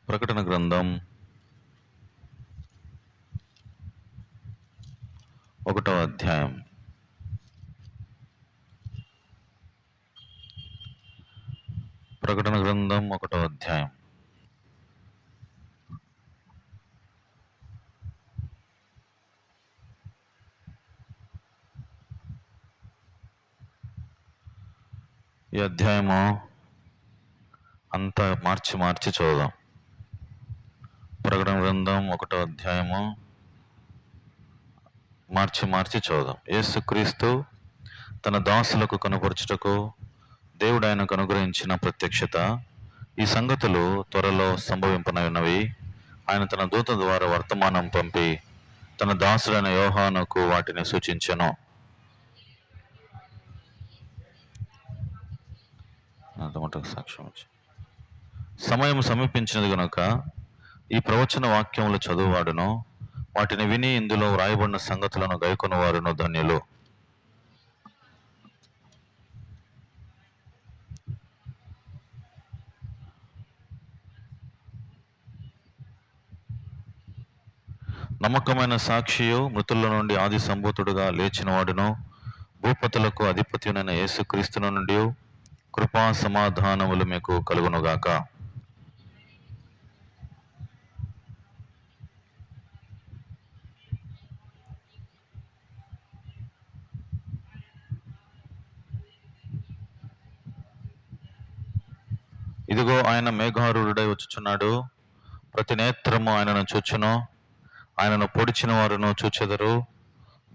ప్రకటన గ్రంథం 1వ అధ్యాయం. ప్రకటన గ్రంథం 1వ అధ్యాయం. ఈ అధ్యాయము అంతా మార్చి చూద్దాం. ప్రకటన గ్రంథం 1వ అధ్యాయము మార్చి చూద్దాం. యేసుక్రీస్తు తన దాసులకు కనుపరచుటకు దేవుడు ఆయనకు అనుగ్రహించిన ప్రత్యక్షత. ఈ సంగతులు త్వరలో సంభవింపనవి. ఆయన తన దూత ద్వారా వర్తమానం పంపి తన దాసుడైన యోహానుకు వాటిని సూచించెను. సాక్ష్యం. సమయం సమీపించినది గనుక ఈ ప్రవచన వాక్యములు చదువువాడును వాటిని విని ఇందులో వ్రాయబడిన సంగతులను గైకొన్న వారును ధన్యులు. నమ్మకమైన సాక్షియు, మృతుల నుండి ఆది సంభూతుడుగా లేచిన వాడును, భూపతులకు అధిపతినైన యేసుక్రీస్తును నుండి కృపా సమాధానములు మీకు కలుగునుగాక. ఇదిగో ఆయన మేఘారూఢుడై వచ్చుచున్నాడు. ప్రతి నేత్రము ఆయనను చూచును. ఆయనను పొడిచిన వారును చూచెదరు.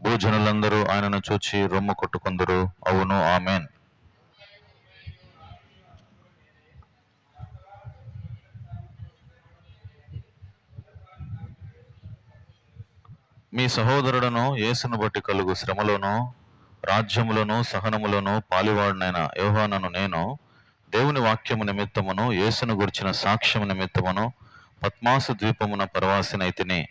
భూజనులందరూ ఆయనను చూచి రొమ్ము కొట్టుకొందురు. అవును, ఆమేన్. మీ సహోదరుడను యేసును బట్టి కలుగు శ్రమలోను రాజ్యములను సహనములను పాలివాడినైన యోహానను నేను దేవుని వాక్యము నిమిత్తమును యేసును గురించిన సాక్ష్యము నిమిత్తమును పద్మాసు ద్వీపమున పరవాసినైతిని.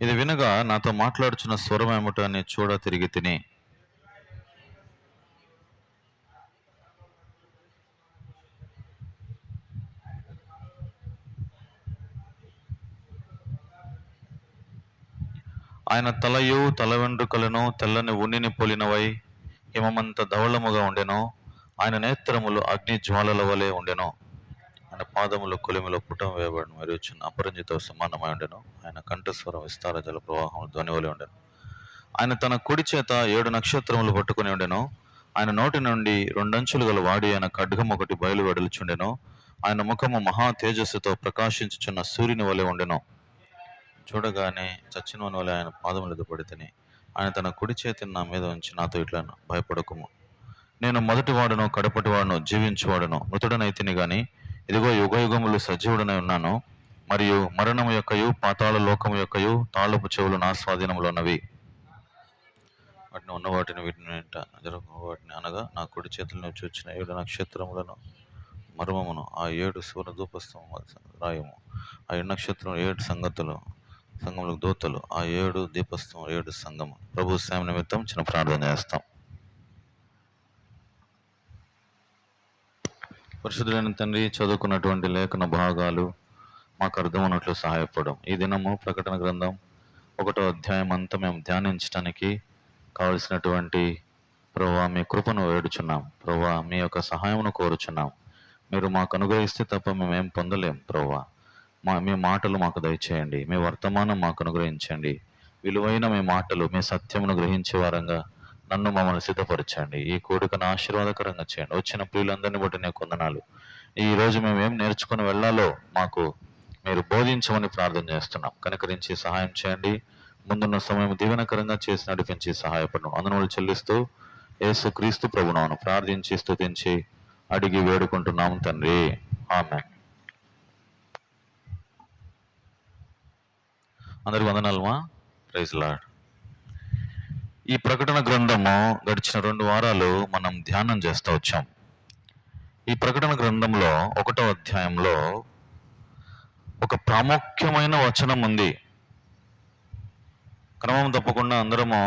ఇది వినగా నాతో మాట్లాడుచున్న స్వరం ఏమిటో అని చూడ తిరిగి తిని ఆయన తలయు తల వెంట్రుకలను తెల్లని ఉన్నిని పోలినవై హిమమంత ధవళముగా ఉండెను. ఆయన నేత్రములు అగ్ని జ్వాలల వలె ఉండెను. ఆయన పాదములు కొలిమిలో పుటం వేయబడిన మరియు చిన్న అపరంజితో సమానమై ఉండెను. ఆయన కంఠస్వరం విస్తార జల ప్రవాహం ధ్వని వలె ఉండెను. ఆయన తన కుడి చేత 7 నక్షత్రములు పట్టుకుని ఉండెను. ఆయన నోటి నుండి 2 అంచులు గల వాడి అయిన ఖడ్గం ఒకటి బయలు వెడలుచుండెను. ఆయన ముఖము మహా తేజస్సుతో ప్రకాశించుచున్న సూర్యుని వలె ఉండెను. చూడగానే చచ్చిన వాని వలె ఆయన పాదములు ఎదుపడితిని. ఆయన తన కుడి చేతిని నా మీద ఉంచి నాతో ఇట్లా, భయపడకుము, నేను మొదటి వాడును కడపటి వాడును జీవించువాడును. మృతుడనైతిని గాని ఇదిగో యుగయుగములు సజీవుడనై ఉన్నాను. మరియు మరణము యొక్కయు పాతాళ లోకము యొక్కయు తాళపు చెవులు నా స్వాధీనములో ఉన్నవి. వాటిని ఉన్న వాటిని వీటిని వాటిని అనగా నా కుడి చేతులను చూచిన 7 నక్షత్రములను మర్మమును ఆ 7 సువర్ణ ధూపస్తంభము రాయము. ఆ 7 నక్షత్రం 7 సంఘములకు దూతలు, ఆ 7 దీపస్తం 7 సంఘము. ప్రభు సేవ నిమిత్తం చిన్న ప్రార్థన చేస్తాం. పరిశుద్ధులైన తండ్రి, చదువుకున్నటువంటి లేఖన భాగాలు మాకు అర్థమన్నట్లు సహాయపడం. ఈ దినము ప్రకటన గ్రంథం 1వ అధ్యాయం అంతా మేము ధ్యానించడానికి కావలసినటువంటి ప్రభువా మీ కృపను వేడుచున్నాం. ప్రభువా మీ యొక్క సహాయమును కోరుచున్నాం. మీరు మాకు అనుగ్రహిస్తే తప్ప మేమేం పొందలేం. ప్రభువా మీ మాటలు మాకు దయచేయండి. మీ వర్తమానం మాకు అనుగ్రహించండి. విలువైన మీ మాటలు, మీ సత్యమును గ్రహించే వారంగా నన్ను మమ్మల్ని సిద్ధపరచండి. ఈ కోరికను ఆశీర్వాదకరంగా చేయండి. వచ్చిన ప్రియులందరినీ బట్టి నేను కొందనాలు. ఈ రోజు మేము ఏం నేర్చుకుని వెళ్ళాలో మాకు మీరు బోధించమని ప్రార్థన చేస్తున్నాం. కనికరించి సహాయం చేయండి. ముందున్న సమయం దీవెనకరంగా చేసి నడిపించి సహాయపడడం అందనూ చెల్లిస్తూ యేసుక్రీస్తు ప్రభువును ప్రార్థించి స్తుతించి అడిగి వేడుకుంటున్నాం తండ్రి, ఆమేన్. అందరికి వందనాలమా. Praise lord. ఈ ప్రకటన గ్రంథము గడిచిన 2 వారాలు మనం ధ్యానం చేస్తూ వచ్చాం. ఈ ప్రకటన గ్రంథంలో 1వ అధ్యాయంలో ఒక ప్రాముఖ్యమైన వచనం ఉంది. క్రమం తప్పకుండా అందరము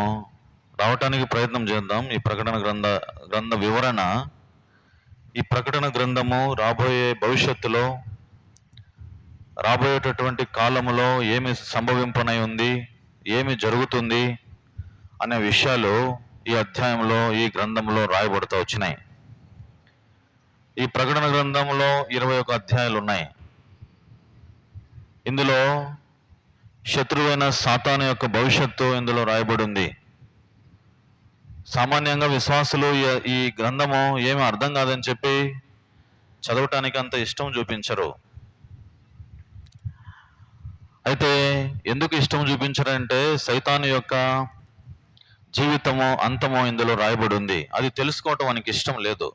రావటానికి ప్రయత్నం చేద్దాం. ఈ ప్రకటన గ్రంథ వివరణ, ఈ ప్రకటన గ్రంథము రాబోయే భవిష్యత్తులో, రాబోయేటటువంటి కాలములో ఏమి సంభవింపనై ఉంది, ఏమి జరుగుతుంది అనే విషయాలు ఈ అధ్యాయంలో, ఈ గ్రంథంలో రాయబడుతూ వచ్చినాయి. ఈ ప్రకటన గ్రంథంలో 21 అధ్యాయాలు ఉన్నాయి. ఇందులో శత్రువైన సాతాను యొక్క భవిష్యత్తు ఇందులో రాయబడి ఉంది. సామాన్యంగా విశ్వాసులు ఈ గ్రంథము ఏమి అర్థం కాదని చెప్పి చదవటానికి అంత ఇష్టం చూపించరు. అయితే ఎందుకు ఇష్టం చూపించరంటే, సైతాను యొక్క జీవితము అంతము ఇందులో రాయబడి ఉంది. అది తెలుసుకోవటం వానికి ఇష్టం లేదు.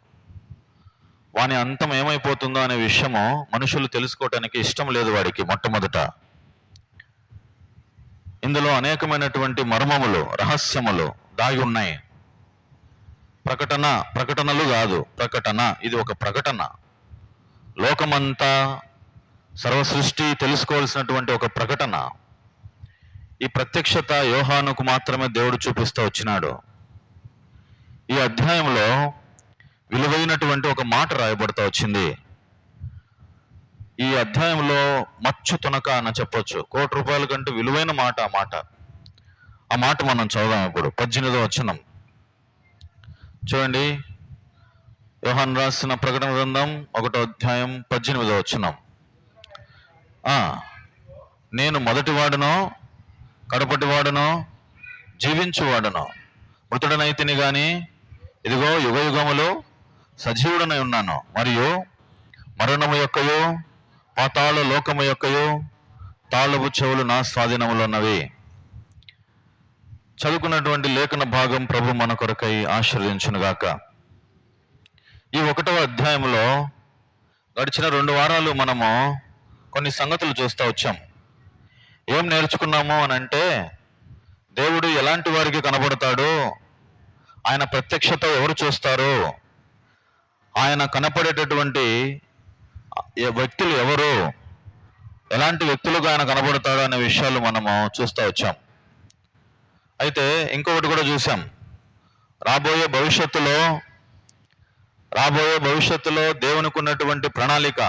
వాని అంతం ఏమైపోతుందో అనే విషయము మనుషులు తెలుసుకోవటానికి ఇష్టం లేదు వాడికి. మొట్టమొదట ఇందులో మర్మములు, రహస్యములు దాగి ఉన్నాయి. ప్రకటనలు కాదు, ప్రకటన. ఇది ఒక ప్రకటన. లోకమంతా, సర్వసృష్టి తెలుసుకోవాల్సినటువంటి ఒక ప్రకటన. ఈ ప్రత్యక్షత యోహానుకు మాత్రమే దేవుడు చూపిస్తూ వచ్చినాడు. ఈ అధ్యాయంలో విలువైనటువంటి ఒక మాట రాయబడుతూ వచ్చింది. ఈ అధ్యాయంలో మచ్చు తునక అని చెప్పొచ్చు. 1 కోటి రూపాయల కంటే విలువైన మాట ఆ మాట మనం చదువుదాం. ఇప్పుడు 18వ వచనం చూడండి. యోహాను రాసిన ప్రకటన గ్రంథం 1వ అధ్యాయం 18వ వచనం. నేను మొదటివాడునో కడపటివాడునో జీవించువాడునో మృతుడనైతిని గాని ఇదిగో యుగయుగములు సజీవుడనై ఉన్నాను, మరియు మరణము యొక్కయు పాతాళ లోకము యొక్కయు తాళపు చెవులు నా స్వాధీనములో ఉన్నవి. చదువుకున్నటువంటి లేఖన భాగం ప్రభు మన కొరకై ఆశీర్వదించునుగాక. ఈ 1వ అధ్యాయంలో గడిచిన 2 వారాలు మనము కొన్ని సంగతులు చూస్తూ వచ్చాం. ఏం నేర్చుకున్నాము అని అంటే, దేవుడు ఎలాంటి వారికి కనబడతాడు, ఆయన ప్రత్యక్షత ఎవరు చూస్తారు, ఆయన కనపడేటటువంటి వ్యక్తులు ఎవరు, ఎలాంటి వ్యక్తులుగా ఆయన కనబడతాడు అనే విషయాలు మనము చూస్తూ వచ్చాం. అయితే ఇంకొకటి కూడా చూసాం. రాబోయే భవిష్యత్తులో దేవునికి ఉన్నటువంటి ప్రణాళిక,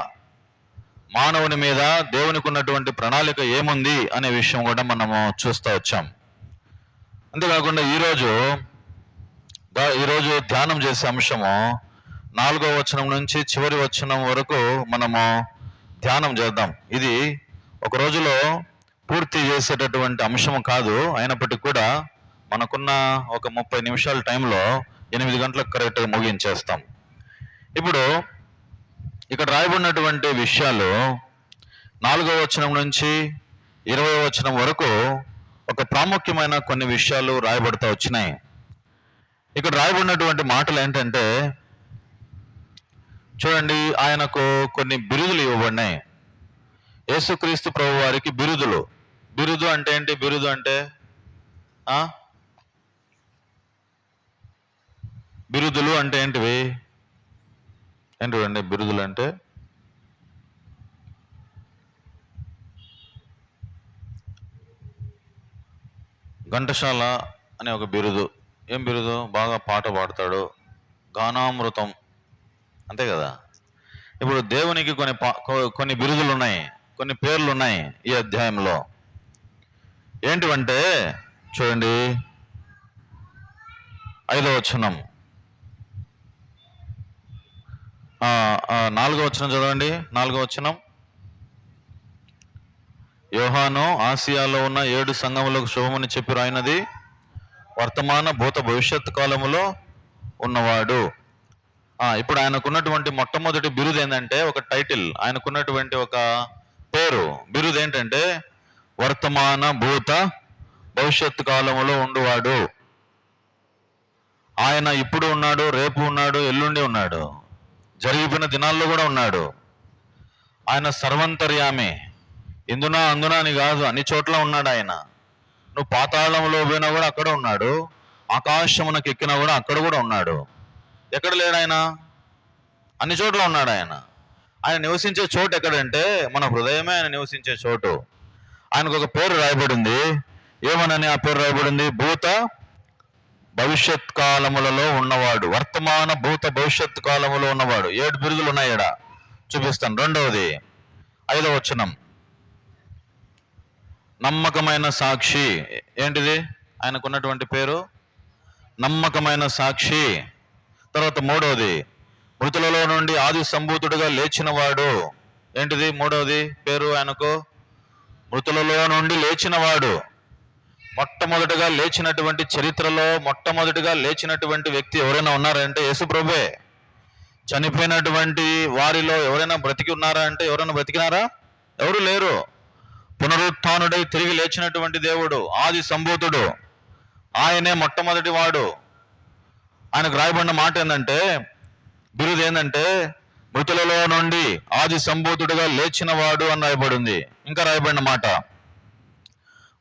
మానవుని మీద దేవునికి ఉన్నటువంటి ప్రణాళిక ఏముంది అనే విషయం కూడా మనము చూస్తూ వచ్చాం. అంతేకాకుండా ఈరోజు ధ్యానం చేసే అంశము 4వ వచనం నుంచి చివరి వచనం వరకు మనము ధ్యానం చేద్దాం. ఇది ఒక రోజులో పూర్తి చేసేటటువంటి అంశము కాదు. అయినప్పటికీ కూడా మనకున్న ఒక 30 నిమిషాల టైంలో 8 గంటలకు కరెక్ట్గా ముగించేస్తాం. ఇప్పుడు ఇక్కడ రాయబడినటువంటి విషయాలు 4వ వచనం నుంచి 20వ వచనం వరకు ఒక ప్రాముఖ్యమైన కొన్ని విషయాలు రాయబడుతూ వచ్చినాయి. ఇక్కడ రాయబడినటువంటి మాటలు ఏంటంటే, చూడండి, ఆయనకు కొన్ని బిరుదులు ఇవ్వబడినాయి. యేసుక్రీస్తు ప్రభు వారికి బిరుదు అంటే ఏంటి? బిరుదు అంటే బిరుదులు అంటే ఏంటివి? ఏంటివండి బిరుదులు అంటే? ఘంటసాల అనే ఒక బిరుదు. ఏం బిరుదు? బాగా పాట పాడతాడు, గానామృతం, అంతే కదా. ఇప్పుడు దేవునికి కొన్ని బిరుదులు ఉన్నాయి, కొన్ని పేర్లు ఉన్నాయి ఈ అధ్యాయంలో. ఏంటివంటే చూడండి, 5వ వచనం, 4వ వచనం చదవండి. 4వ వచనం, యోహాను ఆసియాలో ఉన్న 7 సంఘములకు శుభమని చెప్పి రాయినది వర్తమాన భూత భవిష్యత్ కాలములో ఉన్నవాడు. ఇప్పుడు ఆయనకున్నటువంటి మొట్టమొదటి బిరుదు ఏంటంటే, ఒక టైటిల్, ఆయనకున్నటువంటి ఒక పేరు, బిరుదు ఏంటంటే వర్తమాన భూత భవిష్యత్ కాలములో ఉండువాడు. ఆయన ఇప్పుడు ఉన్నాడు, రేపు ఉన్నాడు, ఎల్లుండి ఉన్నాడు, జరిగిపోయిన దినాల్లో కూడా ఉన్నాడు. ఆయన సర్వంతర్యామి, ఇందునా అందునా అని కాదు, అన్ని చోట్ల ఉన్నాడు ఆయన. నువ్వు పాతాళంలో పోయినా కూడా అక్కడ ఉన్నాడు, ఆకాశమునకు ఎక్కినా కూడా అక్కడ కూడా ఉన్నాడు. ఎక్కడ లేడు ఆయన? అన్ని చోట్ల ఉన్నాడు ఆయన. ఆయన నివసించే చోటు ఎక్కడంటే మన హృదయమే ఆయన నివసించే చోటు. ఆయనకు ఒక పేరు రాయబడింది. ఏమనని ఆ పేరు రాయబడింది? భూత భవిష్యత్ కాలములలో ఉన్నవాడు, వర్తమాన భూత భవిష్యత్ కాలములో ఉన్నవాడు. 7 బిరుదులు ఉన్నాయి ఈడ, చూపిస్తాను. రెండవది 5వ వచనం, నమ్మకమైన సాక్షి. ఏంటిది ఆయనకున్నటువంటి పేరు? నమ్మకమైన సాక్షి. తర్వాత 3వది, మృతులలో నుండి ఆది సంభూతుడుగా లేచినవాడు. ఏంటిది 3వది పేరు ఆయనకు? మృతులలో నుండి లేచినవాడు. మొట్టమొదటిగా లేచినటువంటి, చరిత్రలో మొట్టమొదటిగా లేచినటువంటి వ్యక్తి ఎవరైనా ఉన్నారంటే యేసుప్రభువే. చనిపోయినటువంటి వారిలో ఎవరైనా బ్రతికి ఉన్నారా అంటే ఎవరైనా బ్రతికినారా? ఎవరు లేరు. పునరుత్థానుడై తిరిగి లేచినటువంటి దేవుడు, ఆది సంభూతుడు, ఆయనే మొట్టమొదటి వాడు. ఆయనకు రాయబడిన మాట ఏంటంటే, బిరుదు ఏంటంటే మృతులలో నుండి ఆది సంభూతుడుగా లేచిన వాడు అని రాయబడింది. ఇంకా రాయబడిన మాట,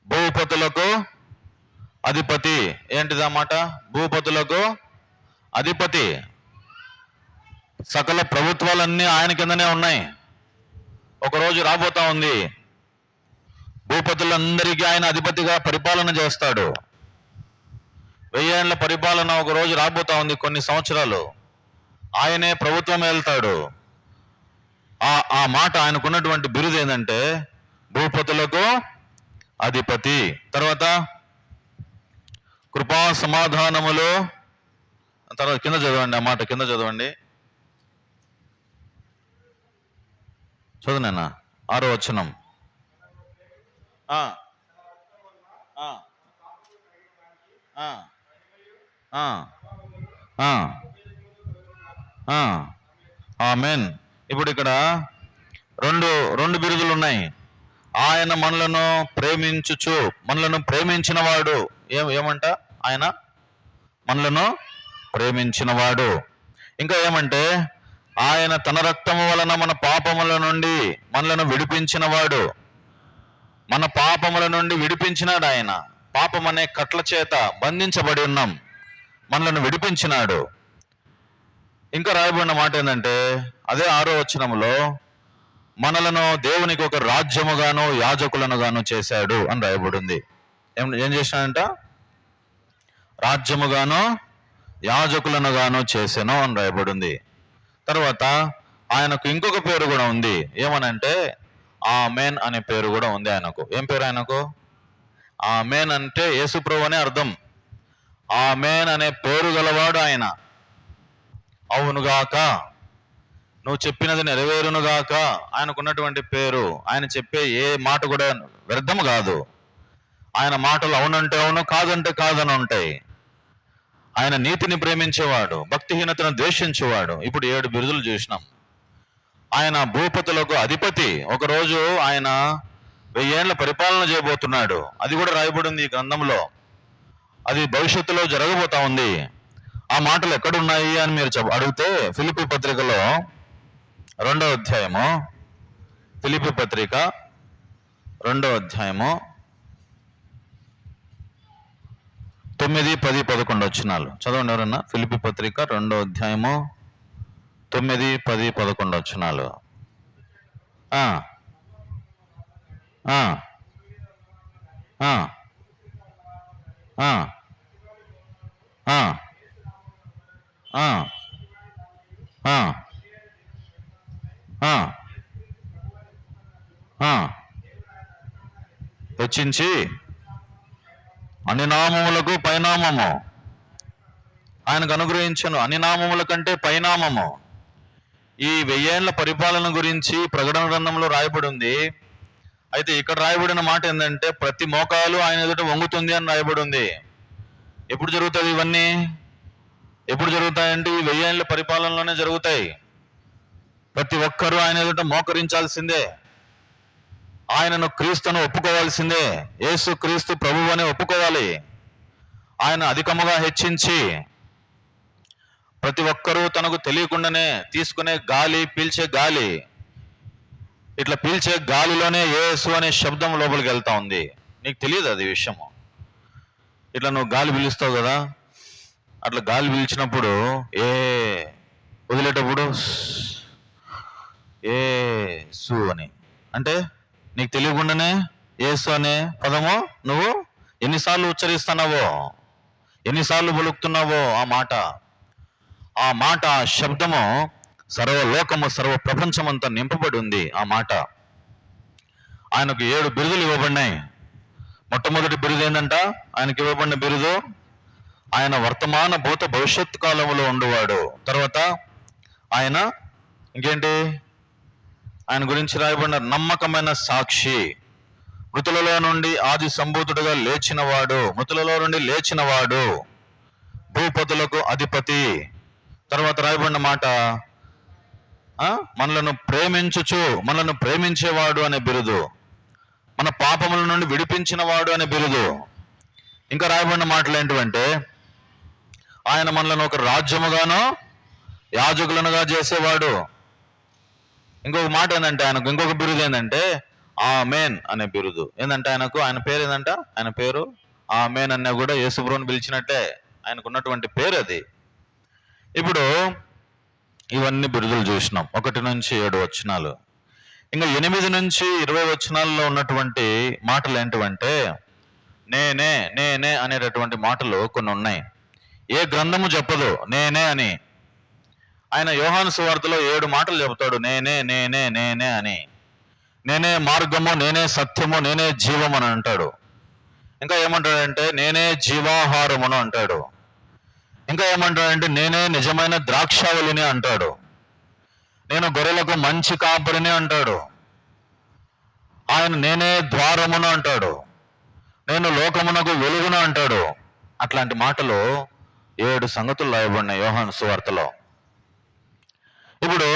భూపతులకు అధిపతి. ఏంటిది ఆ మాట? భూపతులకు అధిపతి. సకల ప్రభుత్వాలన్నీ ఆయన కిందనే ఉన్నాయి. ఒకరోజు రాబోతా ఉంది, భూపతులందరికీ ఆయన అధిపతిగా పరిపాలన చేస్తాడు. 1000 ఏళ్ల పరిపాలన ఒక రోజు రాబోతా ఉంది, కొన్ని సంవత్సరాలు. ఆయనే ప్రభుత్వం వెళ్తాడు. ఆ మాట ఆయనకున్నటువంటి బిరుదు ఏంటంటే భూపతులకు అధిపతి. తర్వాత కృపా సమాధానములు. తర్వాత కింద చదవండి, ఆ మాట కింద చదవండి, చదువునేనా 6వ వచనం. ఆమేన్. ఇప్పుడు ఇక్కడ రెండు బిరుదులు ఉన్నాయి. ఆయన మనలను ప్రేమించుచు, మనలను ప్రేమించిన వాడు. ఏమంట? ఆయన మనలను ప్రేమించినవాడు. ఇంకా ఏమంటే ఆయన తన రక్తము వలన మన పాపముల నుండి మనలను విడిపించినవాడు. మన పాపముల నుండి విడిపించినాడు ఆయన. పాపం అనే కట్ల చేత బంధించబడి ఉన్నాం, మనలను విడిపించినాడు. ఇంకా రాయబడిన మాట ఏంటంటే అదే 6వ వచనంలో, మనలను దేవునికి ఒక రాజ్యముగాను యాజకులను గాను చేశాడు అని రాయబడింది. ఏం చేసినాడంట? రాజ్యముగాను యాజకులను గాను చేశాను అని రాయబడింది. తర్వాత ఆయనకు ఇంకొక పేరు కూడా ఉంది. ఏమనంటే ఆమేన్ అనే పేరు కూడా ఉంది ఆయనకు. ఏం పేరు ఆయనకు? ఆమేన్ అంటే యేసుప్రభు అనే అర్థం. ఆమేన్ అనే పేరు గలవాడు ఆయన. అవునుగాక, నువ్వు చెప్పినది నెరవేరునుగాక ఆయనకున్నటువంటి పేరు. ఆయన చెప్పే ఏ మాట కూడా వ్యర్థం కాదు. ఆయన మాటలు అవునంటే అవును, కాదంటే కాదని ఉంటాయి. ఆయన నీతిని ప్రేమించేవాడు, భక్తిహీనతను ద్వేషించేవాడు. ఇప్పుడు 7 బిరుదులు చూసినాం. ఆయన భూపతులకు అధిపతి. ఒకరోజు ఆయన 1000 ఏళ్ల పరిపాలన చేయబోతున్నాడు. అది కూడా రాయబడింది ఈ గ్రంథంలో. అది భవిష్యత్తులో జరగబోతా ఉంది. ఆ మాటలు ఎక్కడున్నాయి అని మీరు అడిగితే ఫిలిప్పీ పత్రికలో 2వ అధ్యాయము, ఫిలిప్పీ పత్రిక 2వ అధ్యాయము 9, 10, 11 వచనాలు చదవండి ఎవరన్నా. ఫిలిప్పీ పత్రిక 2వ అధ్యాయము 9, 10, 11 వచనాలు. హెచ్చించి అన్ని నామములకు పైనామము ఆయనకు అనుగ్రహించను. అన్ని నామముల కంటే పైనామము. ఈ 1000 ఏళ్ల పరిపాలన గురించి ప్రకటన గ్రంథంలో రాయబడి ఉంది. అయితే ఇక్కడ రాయబడిన మాట ఏంటంటే ప్రతి మోకాలు ఆయన ఎదుట వంగుతుంది అని రాయబడి ఉంది. ఎప్పుడు జరుగుతుంది ఇవన్నీ? ఎప్పుడు జరుగుతాయంటే ఈ 1000 ఏళ్ల పరిపాలనలోనే జరుగుతాయి. ప్రతి ఒక్కరూ ఆయన ఎదుట మోకరించాల్సిందే. ఆయనను క్రీస్తును ఒప్పుకోవాల్సిందే. యేసు క్రీస్తు ప్రభువు అని ఒప్పుకోవాలి. ఆయన అధికముగా హెచ్చించి ప్రతి ఒక్కరూ తనకు తెలియకుండానే తీసుకునే గాలి, పీల్చే గాలి, ఇట్లా పీల్చే గాలిలోనే యేసు అనే శబ్దం లోపలికి వెళ్తా ఉంది. నీకు తెలియదు అది విషయము. ఇట్లా నువ్వు గాలి పీలుస్తావు కదా, అట్లా గాలి పీల్చినప్పుడు వదిలేటప్పుడు యేసు అని. అంటే నీకు తెలియకుండానే యేసు అనే పదము నువ్వు ఎన్నిసార్లు ఉచ్చరిస్తున్నావో, ఎన్నిసార్లు పలుకుతున్నావో ఆ మాట ఆ శబ్దము సర్వలోకము సర్వ ప్రపంచమంతా నింపబడి ఉంది. ఆ మాట ఆయనకు 7 బిరుదులు ఇవ్వబడినాయి. మొట్టమొదటి బిరుదు ఏంటంట? ఆయనకి ఇవ్వబడిన బిరుదు ఆయన వర్తమాన భూత భవిష్యత్ కాలంలో ఉండువాడు. తర్వాత ఆయన ఇంకేంటి? ఆయన గురించి రాయబడిన నమ్మకమైన సాక్షి, మృతులలో నుండి ఆది సంభూతుడుగా లేచినవాడు, మృతులలో నుండి లేచినవాడు, భూపతులకు అధిపతి. తర్వాత రాయబడిన మాట మనలను ప్రేమించేవాడు అనే బిరుదు, మన పాపముల నుండి విడిపించిన వాడు అనే బిరుదు. ఇంకా రాయబడిన మాటలు ఏంటంటే ఆయన మనలను ఒక రాజ్యముగానో యాజకులనుగా చేసేవాడు. ఇంకొక మాట ఏంటంటే ఆయనకు ఇంకొక బిరుదు ఏంటంటే ఆమేన్ అనే బిరుదు. ఏంటంటే ఆయన పేరు ఏంటంట? ఆయన పేరు ఆమేన్ అన్నా కూడా యేసుప్రభువుని పిలిచినట్టే ఆయనకు ఉన్నటువంటి పేరు అది. ఇప్పుడు ఇవన్నీ బిరుదులు చూసినాం, 1 నుంచి 7 వచనాలు. ఇంకా 8 నుంచి 20 వచనాల్లో ఉన్నటువంటి మాటలు ఏంటంటే నేనే నేనే అనేటటువంటి మాటలు కొన్ని ఉన్నాయి. ఏ గ్రంథము చెప్పదు నేనే అని. ఆయన యోహాను సువార్తలో 7 మాటలు చెబుతాడు నేనే నేనే నేనే అని. నేనే మార్గము, నేనే సత్యము, నేనే జీవము అని అంటాడు. ఇంకా ఏమంటాడంటే నేనే జీవాహారమును అంటాడు. ఇంకా ఏమంటాడంటే నేనే నిజమైన ద్రాక్షావళిని అంటాడు. నేను గొర్రెలకు మంచి కాపరిని అంటాడు. ఆయన నేనే ద్వారమును అంటాడు. నేను లోకమునకు వెలుగును అంటాడు. అట్లాంటి మాటలు 7 సంగతులు రాయబడినాయి యోహాను సువార్తలో. ఇప్పుడు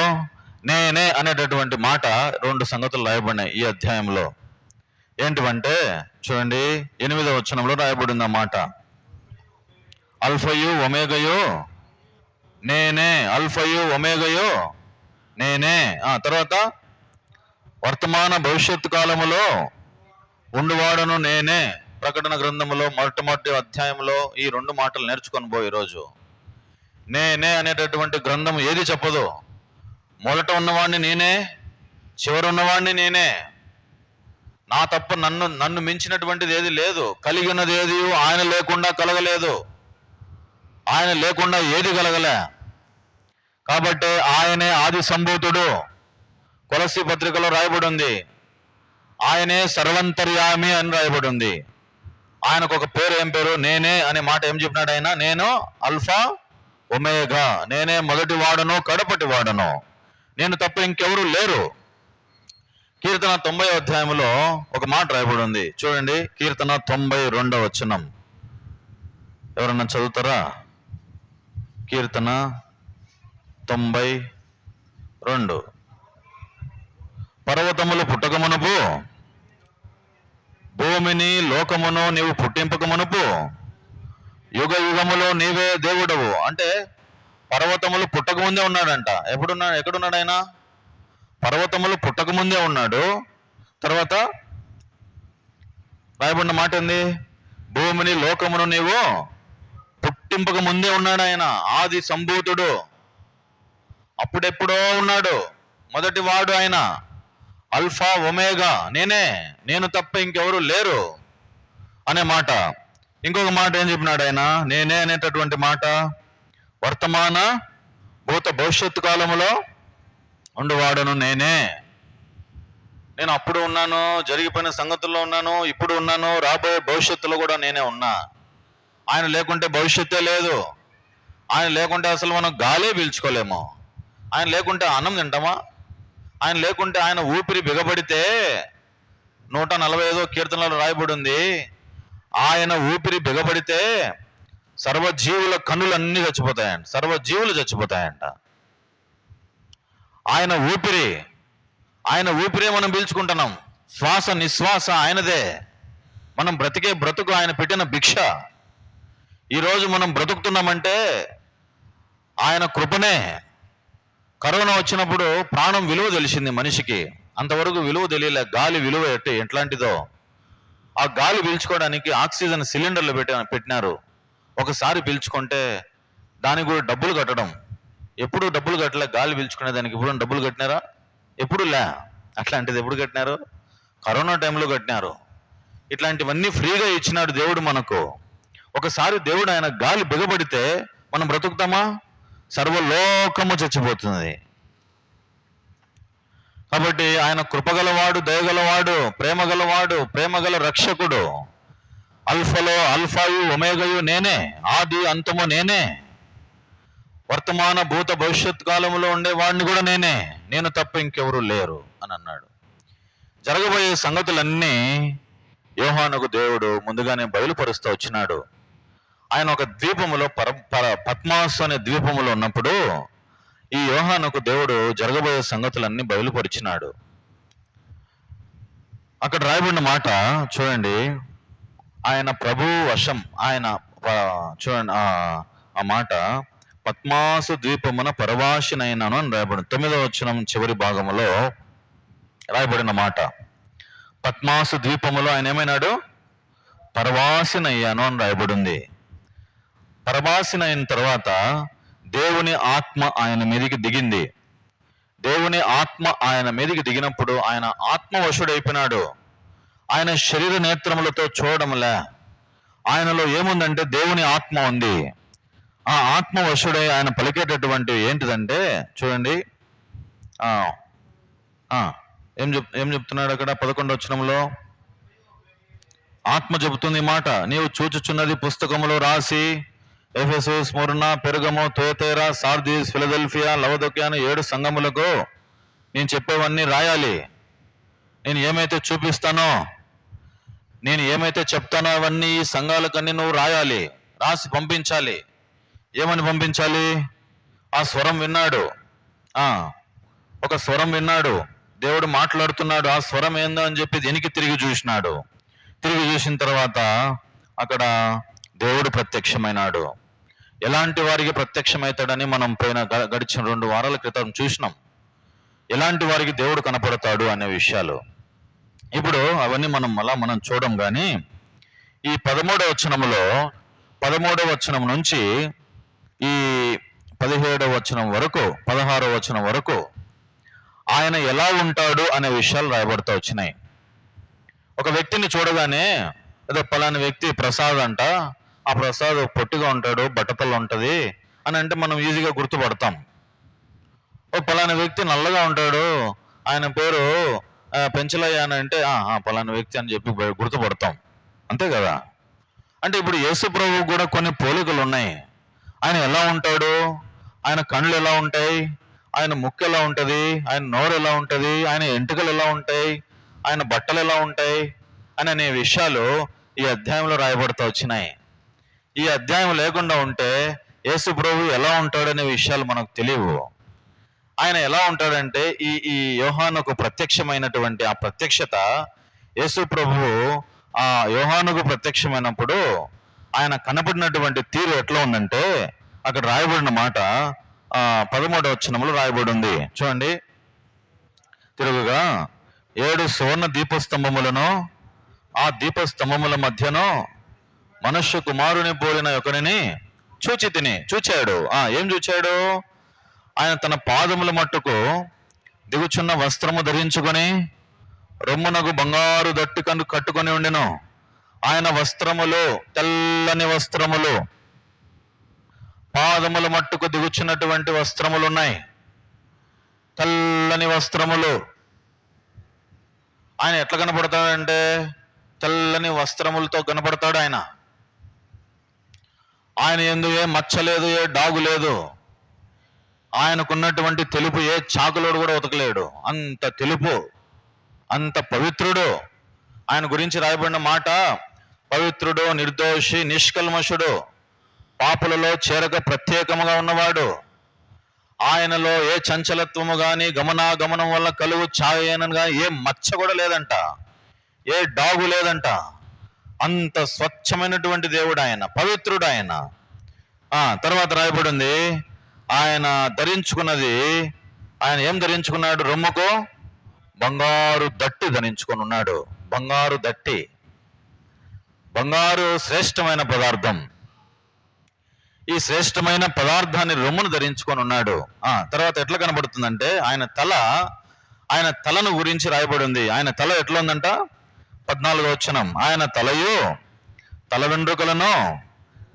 నేనే అనేటటువంటి మాట 2 సంగతులు రాయబడినాయి ఈ అధ్యాయంలో. ఏంటివంటే చూడండి, 8వ వచనంలో రాయబడింది ఆ మాట. అల్ఫయు ఒమేగయు నేనే, అల్ఫయు ఒమేగయు నేనే. తర్వాత వర్తమాన భవిష్యత్తు కాలములో ఉండువాడను నేనే. ప్రకటన గ్రంథములో మొట్టమొదటి అధ్యాయంలో ఈ 2 మాటలు నేర్చుకొని పోయి ఈరోజు. నేనే అనేటటువంటి గ్రంథం ఏది చెప్పదు. మొదట ఉన్నవాడిని నేనే, చివరి ఉన్నవాడిని నేనే. నా తప్ప నన్ను మించినటువంటిది ఏది లేదు. కలిగి ఉన్నది ఏది ఆయన లేకుండా కలగలేదు. ఆయన లేకుండా ఏది కలగలే. కాబట్టి ఆయనే ఆది సంభూతుడు. కొలస్సీ పత్రికలో రాయబడి ఉంది ఆయనే సర్వంతర్యామి అని రాయబడి ఉంది. ఆయనకు ఒక పేరు, ఏం పేరు? నేనే అనే మాట ఏం చెప్పినాడు ఆయన? నేను అల్ఫా ఒమేగా, నేనే మొదటి వాడను కడపటి వాడను, నేను తప్ప ఇంకెవరు లేరు. కీర్తన 90వ అధ్యాయంలో ఒక మాట రాయబడి ఉంది చూడండి. కీర్తన 92వ వచనం ఎవరన్నా చదువుతారా? కీర్తన 92. పర్వతములు పుట్టకమునుపు, భూమిని లోకమును నీవు పుట్టింపకమునుపు, యుగ యుగములో నీవే దేవుడవు. అంటే పర్వతములు పుట్టకముందే ఉన్నాడంట. ఎక్కడున్నాడు ఆయన? పర్వతములు పుట్టకముందే ఉన్నాడు. తర్వాత రాయబడిన మాట ఏంది? భూమిని లోకమును నీవు పుట్టింపక ముందే ఉన్నాడు ఆయన. ఆది సంభూతుడు, అప్పుడెప్పుడో ఉన్నాడు, మొదటి వాడు ఆయన. అల్ఫా ఒమేగా, నేను తప్ప ఇంకెవరు లేరు అనే మాట. ఇంకొక మాట ఏం చెప్పినాడు ఆయన? నేనే అనేటటువంటి మాట వర్తమాన భూత భవిష్యత్తు కాలములో ఉండువాడను నేనే. నేను అప్పుడు ఉన్నాను, జరిగిపోయిన సంగతుల్లో ఉన్నాను, ఇప్పుడు ఉన్నాను, రాబోయే భవిష్యత్తులో కూడా నేనే ఉన్నా. ఆయన లేకుంటే భవిష్యత్తే లేదు. ఆయన లేకుంటే అసలు మనం గాలే పీల్చుకోలేము. ఆయన లేకుంటే అన్నం తింటామా? ఆయన లేకుంటే ఆయన ఊపిరి బిగబడితే 145వ కీర్తనలో రాయబడి ఉంది ఆయన ఊపిరి బిగబడితే సర్వజీవుల కన్నులన్నీ చచ్చిపోతాయంట, సర్వజీవులు చచ్చిపోతాయంట. ఆయన ఊపిరే మనం పీల్చుకుంటున్నాం. శ్వాస నిశ్వాస ఆయనదే. మనం బ్రతికే బ్రతుకు ఆయన పెట్టిన భిక్ష. ఈరోజు మనం బ్రతుకుతున్నామంటే ఆయన కృపనే. కరోనా వచ్చినప్పుడు ప్రాణం విలువ తెలిసింది మనిషికి. అంతవరకు విలువ తెలియలే. గాలి విలువ ఎట్లాంటిదో. ఆ గాలి పీల్చుకోవడానికి ఆక్సిజన్ సిలిండర్లు పెట్టినారు. ఒకసారి పీల్చుకుంటే దానికి కూడా డబ్బులు కట్టడం. ఎప్పుడు డబ్బులు కట్టలే, గాలి పీల్చుకునే దానికి ఇప్పుడు డబ్బులు కట్టినారా? ఎప్పుడు లే. అట్లాంటిది ఎప్పుడు కట్టినారు? కరోనా టైంలో కట్టినారు. ఇట్లాంటివన్నీ ఫ్రీగా ఇచ్చినాడు దేవుడు మనకు. ఒకసారి దేవుడు ఆయన గాలి బిగబడితే మనం బ్రతుకుతామా? సర్వలోకము చచ్చిపోతుంది. కాబట్టి ఆయన కృపగలవాడు, దయగలవాడు, ప్రేమగలవాడు, ప్రేమగల రక్షకుడు. అల్ఫాయు ఒమేగయు నేనే, ఆది అంతము నేనే, వర్తమాన భూత భవిష్యత్ కాలంలో ఉండే వాడిని కూడా నేనే, నేను తప్ప ఇంకెవరు లేరు అని అన్నాడు. జరగబోయే సంగతులన్నీ యోహానుకు దేవుడు ముందుగానే బయలుపరుస్తూ వచ్చినాడు. ఆయన ఒక ద్వీపములో పద్మాసు అనే ద్వీపములో ఉన్నప్పుడు ఈ యోహానుకు దేవుడు జరగబోయే సంగతులన్నీ బయలుపరిచినాడు. అక్కడ రాయబడిన మాట చూడండి, ఆయన ప్రభువు వశం, ఆయన చూడండి ఆ మాట, పద్మాసు ద్వీపమున పరవాసినైనాను అని రాయబడింది. 9వ వచనం చివరి భాగములో రాయబడిన మాట, పద్మాసు ద్వీపములో ఆయన ఏమైనాడు? పరవాసినయ్యాను అని రాయబడింది. పరవాసినైన తర్వాత దేవుని ఆత్మ ఆయన మీదికి దిగింది. దేవుని ఆత్మ ఆయన మీదికి దిగినప్పుడు ఆయన ఆత్మవశుడైపోయినాడు. ఆయన శరీర నేత్రములతో చూడడంలే, ఆయనలో ఏముందంటే దేవుని ఆత్మ ఉంది. ఆ ఆత్మవశుడై ఆయన పలికేటటువంటి ఏంటిదంటే చూడండి, ఏం చెప్తున్నాడు అక్కడ 11వ వచనంలో? ఆత్మ చెబుతుంది మాట, నీవు చూచుచున్నది పుస్తకములో రాసి ఎఫెసు, స్ముర్న, పెరుగము, తుయతైర, సార్దీస్, ఫిలదెల్ఫియా, లవదొకియా అనే 7 సంఘములకు నేను చెప్పేవన్నీ రాయాలి. నేను ఏమైతే చూపిస్తానో, నేను ఏమైతే చెప్తానో అవన్నీ ఈ సంఘాలకన్నీ నువ్వు రాయాలి, రాసి పంపించాలి. ఏమని పంపించాలి? ఆ స్వరం విన్నాడు, ఒక స్వరం విన్నాడు, దేవుడు మాట్లాడుతున్నాడు. ఆ స్వరం ఏందో అని చెప్పి వెనక్కి తిరిగి చూసినాడు. తిరిగి చూసిన తర్వాత అక్కడ దేవుడు ప్రత్యక్షమైనాడు. ఎలాంటి వారికి ప్రత్యక్షమవుతాడని మనం గడిచిన 2 వారాల క్రితం చూసినాం. ఎలాంటి వారికి దేవుడు కనపడతాడు అనే విషయాలు. ఇప్పుడు అవన్నీ మనం చూడం. కానీ ఈ 13వ వచనములో 13వ వచనం నుంచి ఈ 17వ వచనం వరకు 16వ వచనం వరకు ఆయన ఎలా ఉంటాడు అనే విషయాలు రాయబడుతూ వచ్చినాయి. ఒక వ్యక్తిని చూడగానే ఏదో పలానా వ్యక్తి ప్రసాద్ అంట, ఆ ప్రసాద్ పొట్టిగా ఉంటాడు, బట్టతలు ఉంటుంది అని అంటే మనం ఈజీగా గుర్తుపడతాం. ఓ పలానా వ్యక్తి నల్లగా ఉంటాడు, ఆయన పేరు పెంచలయ్య అని అంటే పలానా వ్యక్తి అని చెప్పి గుర్తుపడతాం. అంతే కదా? అంటే ఇప్పుడు యేసు ప్రభువు కూడా కొన్ని పోలికలు ఉన్నాయి. ఆయన ఎలా ఉంటాడు, ఆయన కళ్ళు ఎలా ఉంటాయి, ఆయన ముక్కు ఎలా ఉంటుంది, ఆయన నోరు ఎలా ఉంటుంది, ఆయన ఎంటుకలు ఎలా ఉంటాయి, ఆయన బట్టలు ఎలా ఉంటాయి అని అనే విషయాలు ఈ అధ్యాయంలో రాయబడుతూ వచ్చినాయి. ఈ అధ్యాయం లేకుండా ఉంటే యేసు ప్రభు ఎలా ఉంటాడనే విషయాలు మనకు తెలియవు. ఆయన ఎలా ఉంటాడంటే ఈ యోహానుకు ప్రత్యక్షమైనటువంటి ఆ ప్రత్యక్షత, యేసు ప్రభువు ఆ యోహానుకు ప్రత్యక్షమైనప్పుడు ఆయన కనబడినటువంటి తీరు ఎట్లా ఉందంటే అక్కడ రాయబడిన మాట 13వ వచనంలో రాయబడి ఉంది. చూడండి, తిరుగుగా 7 సువర్ణ దీపస్తంభములను, ఆ దీపస్తంభముల మధ్యను మనుష్య కుమారుని పోలిన ఒకరిని చూచాడు. ఏం చూచాడు? ఆయన తన పాదముల మట్టుకు దిగుచున్న వస్త్రము ధరించుకొని రొమ్మునకు బంగారు దట్టు కట్టుకొని ఉండెను. ఆయన వస్త్రములు తెల్లని వస్త్రములు, పాదముల మట్టుకు దిగుచున్నటువంటి వస్త్రములు ఉన్నాయి, తెల్లని వస్త్రములు. ఆయన ఎట్లా కనపడతాడంటే తెల్లని వస్త్రములతో కనపడతాడు. ఆయన యందు ఏ మచ్చ లేదు, ఏ డాగు లేదు. ఆయనకున్నటువంటి తెలుపు ఏ చాకులోడు కూడా ఉతకలేడు. అంత తెలుపు, అంత పవిత్రుడు. ఆయన గురించి రాయబడిన మాట, పవిత్రుడు, నిర్దోషి, నిష్కల్మషుడు, పాపులలో చేరక ప్రత్యేకముగా ఉన్నవాడు. ఆయనలో ఏ చంచలత్వము కానీ గమనాగమనం వల్ల కలుగు ఛాయనగా ఏ మచ్చ కూడా లేదంట, ఏ డాగు లేదంట. అంత స్వచ్ఛమైనటువంటి దేవుడు ఆయన, పవిత్రుడు ఆయన. తర్వాత రాయబడింది, ఆయన ధరించుకున్నది, ఆయన ఏం ధరించుకున్నాడు? రొమ్ముకు బంగారు దట్టి ధరించుకొని ఉన్నాడు. బంగారు దట్టి, బంగారు శ్రేష్టమైన పదార్థం. ఈ శ్రేష్టమైన పదార్థాన్ని రొమ్మును ధరించుకొని ఉన్నాడు. తర్వాత ఎట్లా కనబడుతుందంటే ఆయన తలను గురించి రాయబడి ఉంది. ఆయన తల ఎట్లా ఉందంట? 14వ వచనం, ఆయన తలయు తల వెంట్రుకలను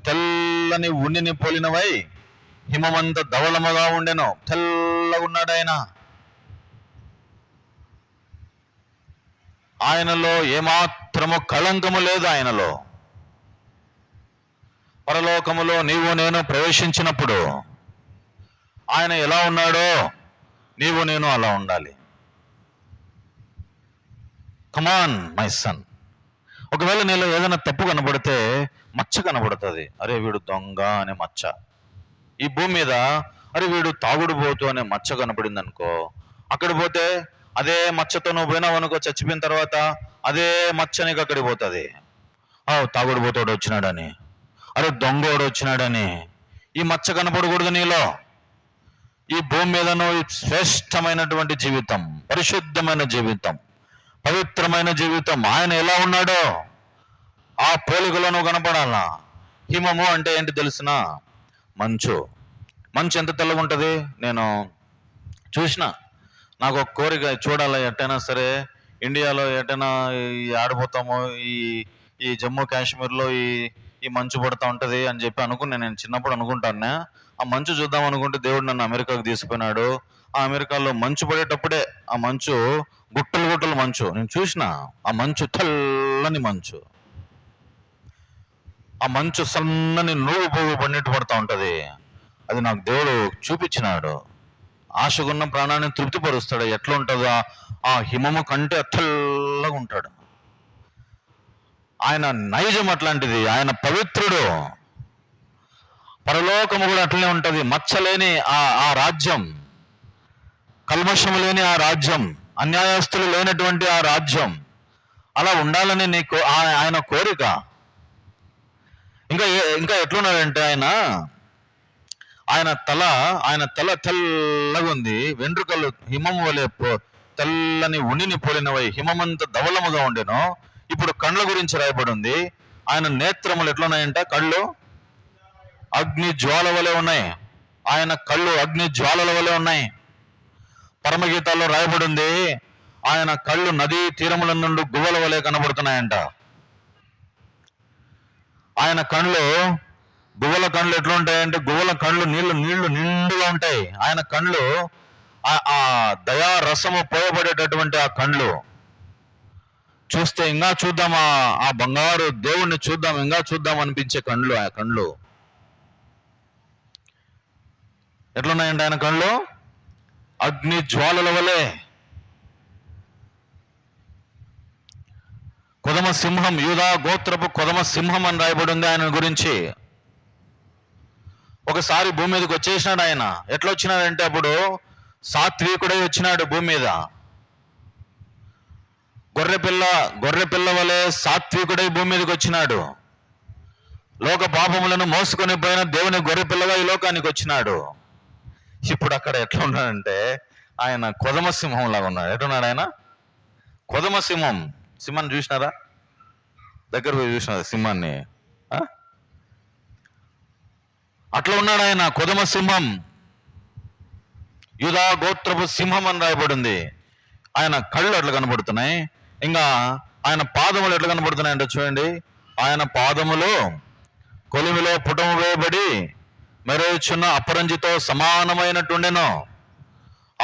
తెల్లని ఉన్నిని పోలినవై హిమమంత ధవళముగా ఉండెను. తెల్లగా ఉన్నాడు ఆయన. ఆయనలో ఏమాత్రము కళంకము లేదు. ఆయనలో పరలోకములో నీవు నేను ప్రవేశించినప్పుడు ఆయన ఎలా ఉన్నాడో నీవు నేను అలా ఉండాలి. Come on my son. ఒకవేళ నీలో ఏదైనా తప్పు కనబడితే మచ్చ కనబడుతుంది. అరే వీడు దొంగ అనే మచ్చ. ఈ భూమి మీద అరే వీడు తాగుడు పోతూ అనే మచ్చ కనబడింది అనుకో, అక్కడ పోతే అదే మచ్చతో నువ్వు పోయినావు అనుకో, చచ్చిపోయిన తర్వాత అదే మచ్చ నీకు అక్కడికి పోతుంది. తాగుడు పోతాడు వచ్చినాడని, అరే దొంగోడు వచ్చినాడని ఈ మచ్చ కనపడకూడదు నీలో. ఈ భూమి మీద నువ్వు శ్రేష్టమైనటువంటి జీవితం, పరిశుద్ధమైన జీవితం, పవిత్రమైన జీవితం, ఆయన ఎలా ఉన్నాడో ఆ పోలికలో నువ్వు కనపడాలా. హిమము అంటే ఏంటి తెలిసిన? మంచు. మంచు ఎంత తెల్లగా ఉంటుంది? నేను చూసిన, నాకు ఒక కోరిక చూడాలి. ఎట్టైనా సరే ఇండియాలో ఎట్టైనా ఆడిపోతామో, ఈ జమ్మూ కాశ్మీర్లో ఈ మంచు పడుతూ ఉంటుంది అని చెప్పి అనుకున్నా. నేను చిన్నప్పుడు అనుకుంటాను, ఆ మంచు చూద్దాం అనుకుంటే దేవుడు నన్ను అమెరికాకు తీసుకుపోయినాడు. ఆ అమెరికాలో మంచు పడేటప్పుడే ఆ మంచు గుట్టలు గుట్టలు మంచు నేను చూసిన. ఆ మంచు తెల్లని మంచు, ఆ మంచు సన్నని నువ్వు పువ్వు పడినట్టు పడుతూ ఉంటది. అది నాకు దేవుడు చూపించినాడు. ఆశగున్న ప్రాణాన్ని తృప్తిపరుస్తాడు. ఎట్లా ఉంటుందో ఆ హిమము కంటే తెల్లగా ఉంటాడు. ఆయన నైజం అట్లాంటిది. ఆయన పవిత్రుడు. పరలోకము కూడా అట్లనే ఉంటది. మచ్చలేని ఆ రాజ్యం, కల్మషము లేని ఆ రాజ్యం, అన్యాయస్తులు లేనటువంటి ఆ రాజ్యం, అలా ఉండాలని నీకు ఆయన కోరిక. ఇంకా ఎట్లున్నాడంటే ఆయన తల తెల్లగా ఉంది, వెంట్రుకలు హిమము వలె తెల్లని ఉనిని పోలినవై హిమమంత ధవళముగా ఉండెను. ఇప్పుడు కళ్ళ గురించి రాయబడి ఉంది. ఆయన నేత్రములు ఎట్లున్నాయంట? కళ్ళు అగ్ని జ్వాల వలె ఉన్నాయి. ఆయన కళ్ళు అగ్ని జ్వాలల వలె ఉన్నాయి. పరమగీతాల్లో రాయబడి ఉంది, ఆయన కళ్ళు నదీ తీరముల నుండి గువ్వల వలె కనబడుతున్నాయంట. ఆయన గువ్వల కళ్ళు ఎట్లా ఉంటాయంటే, గువ్వల కళ్ళు నీళ్లు నిండుగా ఉంటాయి. ఆయన కళ్ళు ఆ దయా రసము పోయబడేటటువంటి ఆ కళ్ళు చూస్తే ఇంకా చూద్దాం, ఆ బంగారు దేవుణ్ణి చూద్దాం, ఇంకా చూద్దాం అనిపించే కళ్ళు. ఆ కళ్ళు ఎట్లున్నాయండి? ఆయన కళ్ళు అగ్ని జ్వాలల వలె. కొదమ సింహం, యూదా గోత్రపు కొదమ సింహం అని రాయబడి ఉంది ఆయన గురించి. ఒకసారి భూమి మీదకి వచ్చేసినాడు ఆయన. ఎట్లా వచ్చినాడంటే అప్పుడు సాత్వికుడై వచ్చినాడు భూమి మీద. గొర్రె పిల్ల వలె సాత్వికుడై భూమి మీదకి వచ్చినాడు. లోక పాపములను మోసుకొని పోయిన దేవుని గొర్రె పిల్లగా ఈ లోకానికి వచ్చినాడు. ఇప్పుడు అక్కడ ఎట్లా ఉన్నాడంటే ఆయన కొదమ సింహం లాగా ఉన్నాడు. ఎట్లున్నాడు ఆయన? కొదమ సింహం. సింహాన్ని చూసినారా? దగ్గర పోయి చూసినారా సింహాన్ని? అట్లా ఉన్నాడు ఆయన, కొదమ సింహం, యూదా గోత్రపు సింహం అని రాయబడింది. ఆయన కళ్ళు అట్లా కనబడుతున్నాయి. ఇంకా ఆయన పాదములు ఎట్లా కనబడుతున్నాయి అంటే చూడండి, ఆయన పాదములు కొలిమిలో పుటము వేయబడి మెరయుచున్న అపరంజితో సమానమైనట్టుండెను.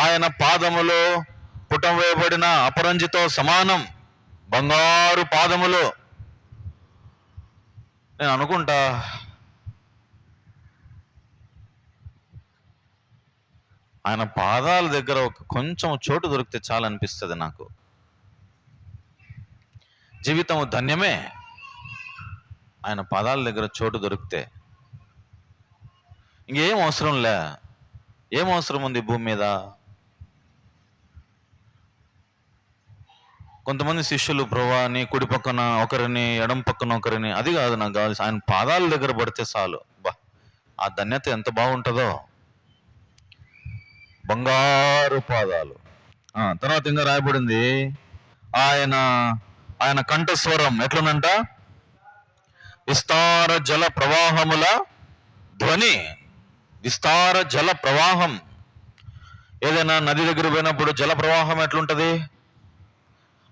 ఆయన పాదములు పుటం వేయబడిన అపరంజితో సమానం, బంగారు పాదములు. నేను అనుకుంటా, ఆయన పాదాల దగ్గర కొంచెం చోటు దొరికితే చాలా అనిపిస్తుంది నాకు. జీవితం ధన్యమే ఆయన పాదాల దగ్గర చోటు దొరికితే. ఇంకేం అవసరం లే. ఏం అవసరం ఉంది భూమి మీద? కొంతమంది శిష్యులు, ప్రభువా నీ కుడి పక్కన ఒకరిని, ఎడం పక్కన ఒకరిని, అది కాదు నాకు కావాల్సి, ఆయన పాదాల దగ్గర పడితే చాలు. ఆ ధన్యత ఎంత బాగుంటుందో. బంగారు పాదాలు. తర్వాత ఇంకా రాయబడింది, ఆయన కంఠస్వరం ఎట్లనంట? విస్తార జల ప్రవాహముల ధ్వని, విస్తార జల ప్రవాహం. ఏదైనా నది దగ్గర పోయినప్పుడు జల ప్రవాహం ఎట్లుంటది?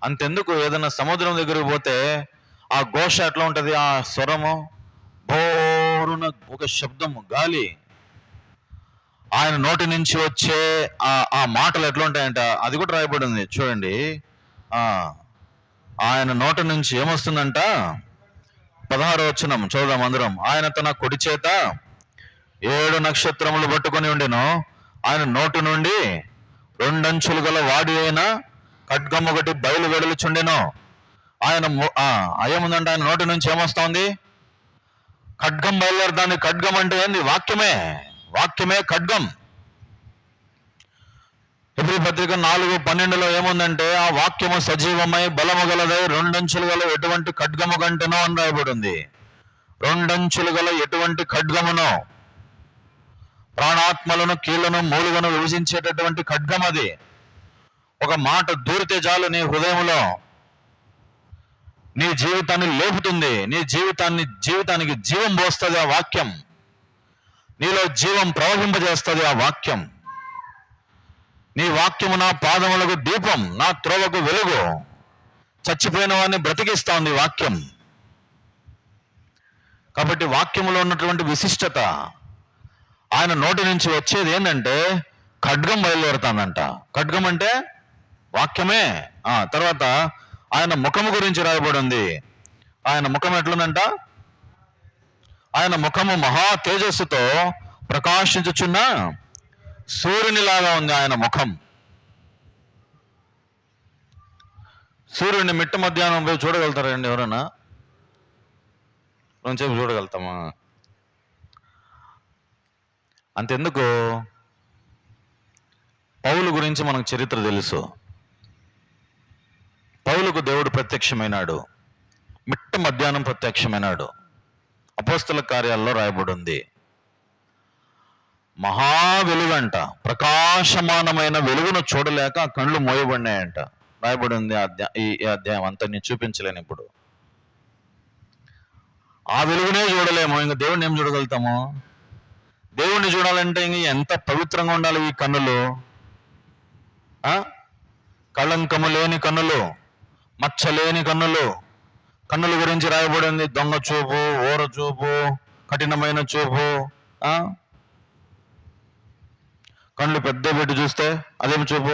అంతెందుకు, ఏదైనా సముద్రం దగ్గరికి పోతే ఆ ఘోష ఎట్లా ఉంటది? ఆ స్వరము, బోరున ఒక శబ్దము, గాలి, ఆయన నోటి నుంచి వచ్చే ఆ మాటలు ఎట్లా ఉంటాయంట, అది కూడా రాయబడి ఉంది చూడండి. ఆయన నోటి నుంచి ఏమొస్తుందంట? 16వ వచనం చూద్దాం అందరం. ఆయన తన కుడి చేత 7 నక్షత్రములు పట్టుకొని ఉండెను. ఆయన నోటి నుండి 2 అంచులు గల వాడి అయిన ఖడ్గం ఒకటి బయలు వెడలుచుండెను. ఆయన ఏముందంటే ఆయన నోటి నుంచి ఏమొస్తోంది? ఖడ్గం బయలుదేరుతాంది. ఖడ్గం అంటే ఏంది? వాక్యమే. వాక్యమే ఖడ్గం. హెబ్రీ పత్రిక 4:12 ఏముందంటే ఆ వాక్యము సజీవమై బలము గలదై 2 అంచులు గల ఎటువంటి ఖడ్గము కంటెనో అని రాయబడి ఉంది. 2 అంచులు గల ఎటువంటి ఖడ్గమును, ప్రాణాత్మలను కీళ్లను మూలుగను విభజించేటటువంటి ఖడ్గం అది. ఒక మాట దూరితే చాలు నీ హృదయంలో, నీ జీవితాన్ని లేపుతుంది, నీ జీవితానికి జీవం పోస్తుంది ఆ వాక్యం, నీలో జీవం ప్రవహింపజేస్తుంది ఆ వాక్యం. నీ వాక్యము నా పాదములకు దీపం, నా త్రోవకు వెలుగు. చచ్చిపోయిన వాడిని బ్రతికిస్తా ఉంది వాక్యం. కాబట్టి వాక్యములో ఉన్నటువంటి విశిష్టత, ఆయన నోటి నుంచి వచ్చేది ఏంటంటే ఖడ్గం బయలుదేరుతానంట. ఖడ్గం అంటే వాక్యమే. తర్వాత ఆయన ముఖము గురించి రాయబడి ఉంది. ఆయన ముఖం ఎట్లుందంట? ఆయన ముఖము మహా తేజస్సుతో ప్రకాశించుచున్న సూర్యునిలాగా ఉంది ఆయన ముఖం. సూర్యుడిని మిట్ట మధ్యాహ్నం పోయి చూడగలుగుతారండి ఎవరైనా? కొంచెంసేపు చూడగలుగుతామా? అంతెందుకు, పౌలు గురించి మనకు చరిత్ర తెలుసు. పౌలుకు దేవుడు ప్రత్యక్షమైనాడు, మిట్ట మధ్యాహ్నం ప్రత్యక్షమైనాడు. అపోస్తల కార్యాల్లో రాయబడి ఉంది. మహా వెలుగంట, ప్రకాశమానమైన వెలుగును చూడలేక కళ్ళు మోయబడినాయంట రాయబడి ఉంది. ఈ అధ్యాయం అంతా నేను చూపించలేను ఇప్పుడు. ఆ వెలుగునే చూడలేము, ఇంకా దేవుడిని ఏం చూడగలుగుతాము? దేవుణ్ణి చూడాలంటే ఇంక ఎంత పవిత్రంగా ఉండాలి ఈ కన్నులు. కళంకము లేని కన్నులు, మచ్చలేని కన్నులు. కన్నుల గురించి రాయబడింది దొంగ చూపు, ఓర చూపు, కఠినమైన చూపు. కళ్ళు పెద్ద పెట్టి చూస్తే అదేమి చూపు?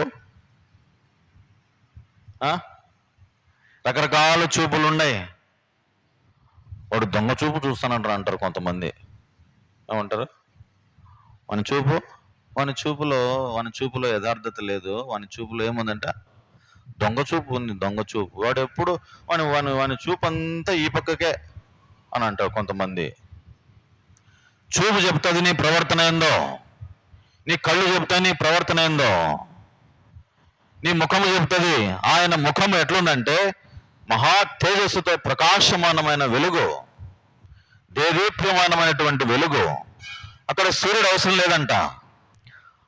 రకరకాల చూపులు ఉన్నాయి. వాడు దొంగ చూపు చూస్తానంటారు అంటారు కొంతమంది. ఏమంటారు? వాని చూపులో యథార్థత లేదు. వాని చూపులో ఏముందంట? దొంగ చూపు ఉంది, దొంగ చూపు. వాడు ఎప్పుడు వాని చూపు అంతా ఈ పక్కకే అని అంటారు కొంతమంది. చూపు చెప్తుంది నీ ప్రవర్తన ఏందో, నీ కళ్ళు చెప్తాయి నీ ప్రవర్తన ఏందో, నీ ముఖము చెప్తుంది. ఆయన ముఖము ఎట్లుందంటే మహా తేజస్సుతో ప్రకాశమానమైన వెలుగు, దేదీప్యమానమైనటువంటి వెలుగు. అక్కడ సూర్యుడు అవసరం లేదంట,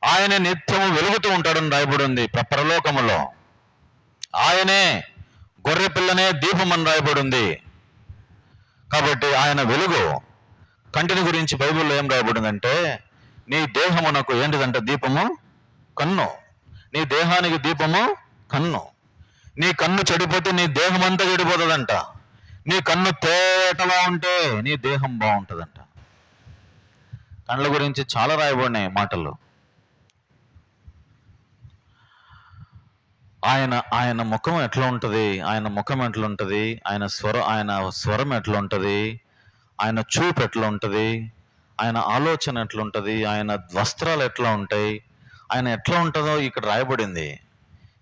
ఆయన నిత్యము వెలుగుతూ ఉంటాడని రాయబడి ఉంది పరలోకములో. ఆయనే గొర్రె పిల్లనే దీపం అని రాయబడి ఉంది. కాబట్టి ఆయన వెలుగు. కంటిని గురించి బైబిల్లో ఏం రాయబడిందంటే నీ దేహమునకు ఏంటిదంట? దీపము కన్ను. నీ దేహానికి దీపము కన్ను. నీ కన్ను చెడిపోతే నీ దేహం అంతా చెడిపోతుందంట. నీ కన్ను తేటలా ఉంటే నీ దేహం బాగుంటుందంట. కళ్ళ గురించి చాలా రాయబడినాయి మాటలు. ఆయన ముఖం ఎట్లా ఉంటుంది? ఆయన ముఖం ఎట్లా ఉంటుంది? ఆయన స్వరం ఎట్లా ఉంటుంది? ఆయన చూపు ఎట్లా ఉంటుంది? ఆయన ఆలోచన ఎట్లా ఉంటుంది? ఆయన వస్త్రాలు ఎట్లా ఉంటాయి? ఆయన ఎట్లా ఉంటుందో ఇక్కడ రాయబడింది.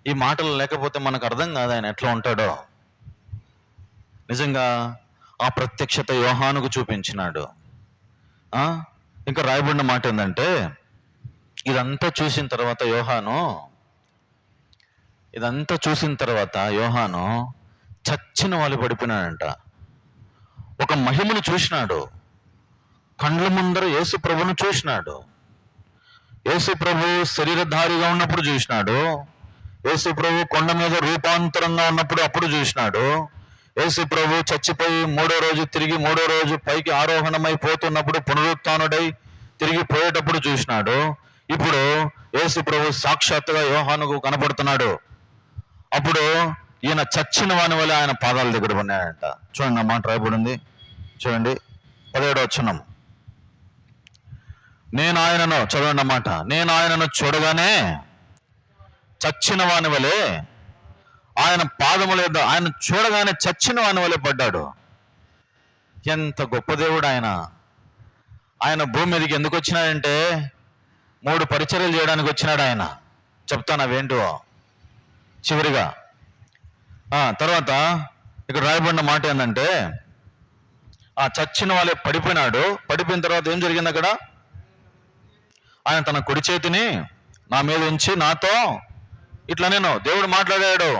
ఈ మాటలు లేకపోతే మనకు అర్థం కాదు ఆయన ఎట్లా ఉంటాడో. నిజంగా ఆ ప్రత్యక్షత యోహానుకు చూపించినాడు. ఇంకా రాయబడిన మాట ఏంటంటే ఇదంతా చూసిన తర్వాత యోహాను చచ్చిన వాళ్ళు పడిపోయినాడంట. ఒక మహిమను చూసినాడు. కండ్ల ముందర యేసు ప్రభును చూసినాడు. యేసు ప్రభు శరీరధారిగా ఉన్నప్పుడు చూసినాడు. యేసు ప్రభు కొండ మీద రూపాంతరంగా ఉన్నప్పుడు అప్పుడు చూసినాడు. యేసు ప్రభు చచ్చిపోయి 3వ రోజు తిరిగి 3వ రోజు పైకి ఆరోహణమైపోతున్నప్పుడు పునరుత్థానుడై తిరిగి పోయేటప్పుడు చూసినాడు. ఇప్పుడు యేసు ప్రభు సాక్షాత్తుగా యోహానుకు కనపడుతున్నాడు. అప్పుడు ఈయన చచ్చిన వాని వల్ల ఆయన పాదాల దగ్గర పడినాడంట. చూడండి, ఆ మాట రాయబడింది, చూడండి 17వ వచనం. నేను ఆయనను, చదవండి అన్నమాట, నేను ఆయనను చూడగానే చచ్చిన వాని వలె ఆయన పాదముల యొద్ద, ఆయన చూడగానే చచ్చిన వాని వలె పడ్డాడు. ఎంత గొప్ప దేవుడు ఆయన! ఆయన భూమి మీదకి ఎందుకు వచ్చినాడంటే 3 పరిచర్యలు చేయడానికి వచ్చినాడు ఆయన. చెప్తాను అవేంటో చివరిగా. తర్వాత ఇక్కడ రాయబడిన మాట ఏంటంటే, చచ్చిన వాళ్ళే పడిపోయినాడు. పడిపోయిన తర్వాత ఏం జరిగింది అక్కడ? ఆయన తన కుడి చేతిని నా మీద ఉంచి నాతో ఇట్లా, నేను దేవుడు మాట్లాడాడు.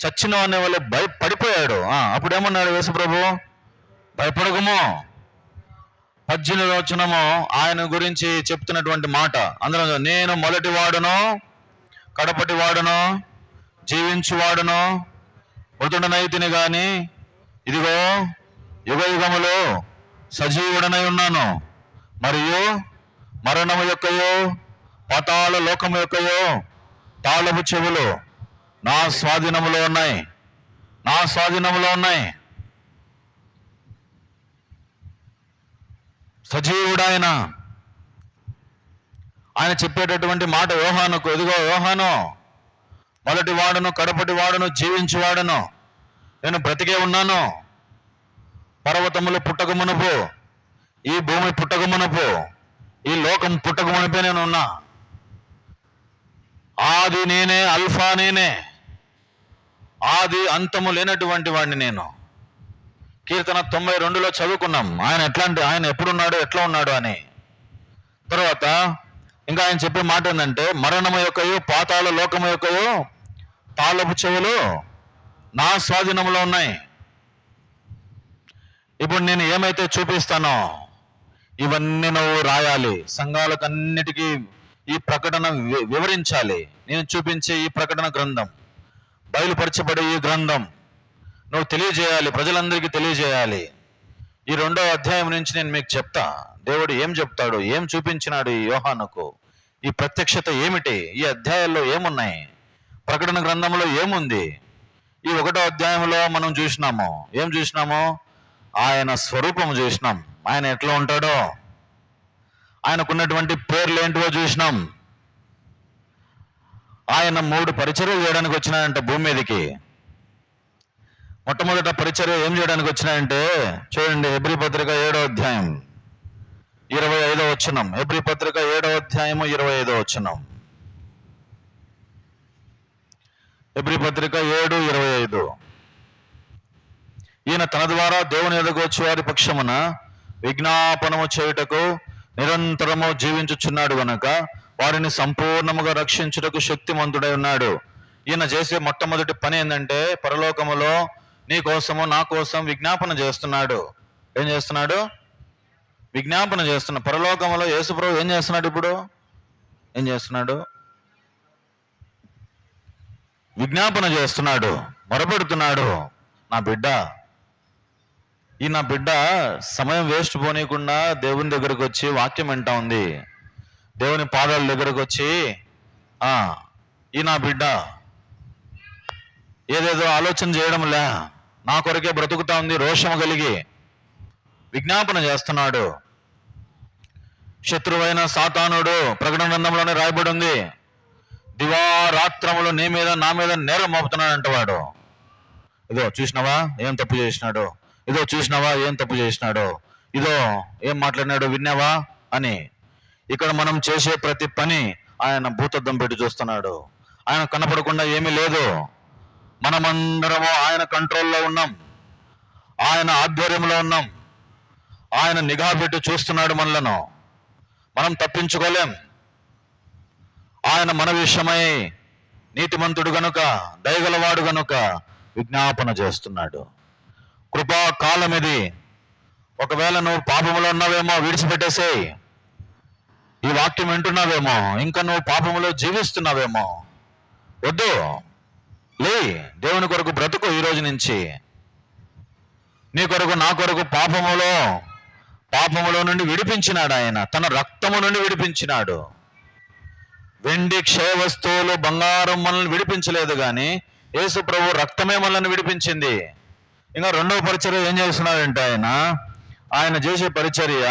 చచ్చిన వాడిని వాళ్ళే పడిపోయాడు. అప్పుడు ఏమన్నాడు యేసు ప్రభు? భయపడకము. 18వ వచనము ఆయన గురించి చెప్తున్నటువంటి మాట. అందులో నేను మొదటి వాడును, కడపటి వాడును, జీవించువాడును, మృతుడనైతిని గాని ఇదిగో యుగ యుగములో సజీవుడనై ఉన్నాను, మరియు మరణము యొక్కయో పాతాళ లోకము యొక్కయో తాళపు చెవులు నా స్వాధీనములో ఉన్నాయి, నా స్వాధీనములో ఉన్నాయి. సజీవుడాయన. ఆయన చెప్పేటటువంటి మాట యోహానుకు, ఇదిగో యోహాను, మొదటి వాడును, కడపటి వాడును, జీవించువాడును, నేను బ్రతికే ఉన్నాను. పర్వతములు పుట్టకమునుపు, ఈ భూమి పుట్టకమునుపు, ఈ లోకం పుట్టకమునిపే నేను ఉన్నా. ఆది నేనే, అల్ఫా నేనే, ఆది అంతము లేనటువంటి వాడిని నేను. కీర్తన 92లో చదువుకున్నాం ఆయన ఎప్పుడున్నాడు, ఎట్లా ఉన్నాడు అని. తర్వాత ఇంకా ఆయన చెప్పే మాట ఏంటంటే, మరణము యొక్కయో పాతాళ లోకము యొక్కయో తాళపు చెవులు నా స్వాధీనంలో ఉన్నాయి. ఇప్పుడు నేను ఏమైతే చూపిస్తానో ఇవన్నీ నువ్వు రాయాలి. సంఘాలకన్నిటికీ ఈ ప్రకటన వివరించాలి. నేను చూపించే ఈ ప్రకటన గ్రంథం, బయలుపరచబడే ఈ గ్రంథం నువ్వు తెలియజేయాలి, ప్రజలందరికీ తెలియజేయాలి. ఈ 2వ అధ్యాయం నుంచి నేను మీకు చెప్తా, దేవుడు ఏం చెప్తాడు, ఏం చూపించినాడు ఈ యోహానుకు, ఈ ప్రత్యక్షత ఏమిటి, ఈ అధ్యాయాల్లో ఏమున్నాయి, ప్రకటన గ్రంథంలో ఏముంది. ఈ 1వ అధ్యాయంలో మనం చూసినాము, ఏం చూసినాము? ఆయన స్వరూపం చూసినాం, ఆయన ఎట్లా ఉంటాడో, ఆయనకున్నటువంటి పేర్లు ఏంటివో చూసినాం. ఆయన 3 పరిచర్యలు చేయడానికి వచ్చినాడంట భూమి మీదకి. మొట్టమొదట పరిచర్య ఏం చేయడానికి వచ్చినాయంటే, చూడండి, హెబ్రీ పత్రిక 7వ అధ్యాయం 25వ వచనం. హెబ్రీ పత్రిక 7వ అధ్యాయము 25వ వచనం. హెబ్రీ పత్రిక 7:25. ఈయన తన ద్వారా దేవుని ఎదుగు వచ్చి వారి పక్షమున విజ్ఞాపనము చేయుటకు నిరంతరము జీవించుచున్నాడు గనుక వారిని సంపూర్ణముగా రక్షించుటకు శక్తిమంతుడై ఉన్నాడు. ఈయన చేసే మొట్టమొదటి పని ఏంటంటే, పరలోకములో నీ కోసము నా కోసం విజ్ఞాపన చేస్తున్నాడు. ఏం చేస్తున్నాడు? విజ్ఞాపన చేస్తున్నాడు. పరలోకములో యేసుప్రభు ఏం చేస్తున్నాడు? ఇప్పుడు ఏం చేస్తున్నాడు? విజ్ఞాపన చేస్తున్నాడు, మొరపెడుతున్నాడు. నా బిడ్డ, నా బిడ్డ సమయం వేస్ట్ పోనీయకుండా దేవుని దగ్గరకు వచ్చి వాక్యం వింటా ఉంది. దేవుని పాదాల దగ్గరకు వచ్చి నా బిడ్డ ఏదేదో ఆలోచన చేయడంలే, నా కొరకే బ్రతుకుతా ఉంది, రోషము కలిగి విజ్ఞాపన చేస్తున్నాడు. శత్రువైన సాతానుడు, ప్రకటన గ్రంథంలోనే రాయబడి ఉంది, దివారాత్రములు నీ మీద నా మీద నేరం మోపుతున్నాడంట వాడు. ఇదో చూసినావా ఏం తప్పు చేసినాడు, ఇదో చూసినావా ఏం తప్పు చేసినాడు, ఇదో ఏం మాట్లాడినాడు విన్నావా అని. ఇక్కడ మనం చేసే ప్రతి పని ఆయన భూతద్దం పెట్టి చూస్తున్నాడు. ఆయన కనపడకుండా ఏమీ లేదు. మనమందరము ఆయన కంట్రోల్లో ఉన్నాం, ఆయన ఆధ్వర్యంలో ఉన్నాం. ఆయన నిఘా పెట్టి చూస్తున్నాడు మనలను. మనం తప్పించుకోలేం. ఆయన మన విషయమై నీతిమంతుడు గనుక, దయగలవాడు గనుక విజ్ఞాపన చేస్తున్నాడు. కృపాకాలం ఇది. ఒకవేళ నువ్వు పాపములో ఉన్నావేమో, విడిచిపెట్టేసేయ్. ఈ వాక్యం వింటున్నావేమో, ఇంకా నువ్వు పాపములో జీవిస్తున్నావేమో, వద్దు, లే, దేవుని కొరకు బ్రతుకు. ఈ రోజు నుంచి నీ కొరకు, నా కొరకు పాపములో పాపములో నుండి విడిపించినాడు. ఆయన తన రక్తము నుండి విడిపించినాడు. వెండి క్షయ వస్తువులు బంగారం మనల్ని విడిపించలేదు, కానీ యేసు ప్రభు రక్తమే మనల్ని విడిపించింది. ఇంకా రెండవ పరిచర్య ఏం చేస్తున్నాడంటే ఆయన చేసే పరిచర్య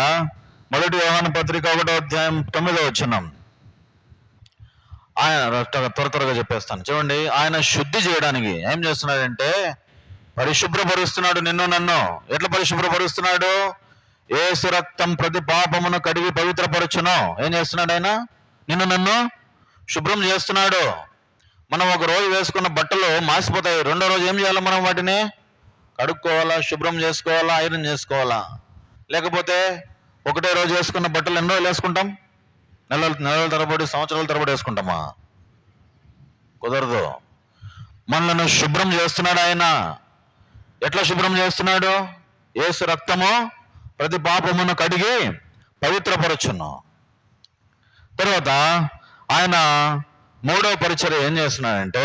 1 యోహాను పత్రిక 1వ అధ్యాయం 9వ వచనం. ఆయన త్వరగా చెప్పేస్తాను చూడండి. ఆయన శుద్ధి చేయడానికి ఏం చేస్తున్నాడంటే పరిశుభ్రపరుస్తున్నాడు నిన్ను నన్ను. ఎట్లా పరిశుభ్రపరుస్తున్నాడు? యేసు రక్తం ప్రతి పాపమును కడిగి పవిత్రపరచును. ఏం చేస్తున్నాడు? ఆయన నిన్ను నన్ను శుభ్రం చేస్తున్నాడు. మనం ఒక రోజు వేసుకున్న బట్టలు మాసిపోతాయి. రెండో రోజు ఏం చేయాలి? మనం వాటిని కడుక్కోవాలా, శుభ్రం చేసుకోవాలా, ఐరన్ చేసుకోవాలా. లేకపోతే ఒకటే రోజు వేసుకున్న బట్టలు ఎన్నో రోజులు వేసుకుంటాం? నెలల తరబడి, సంవత్సరాల తరబడి వేసుకుంటామా? కుదరదు. మనల్ని శుభ్రం చేస్తున్నాడు ఆయన. ఎట్లా శుభ్రం చేస్తున్నాడు? యేసు రక్తము ప్రతి పాపమును కడిగి పవిత్రపరచును. తర్వాత ఆయన మూడవ పరిచర్య ఏం చేస్తున్నాడంటే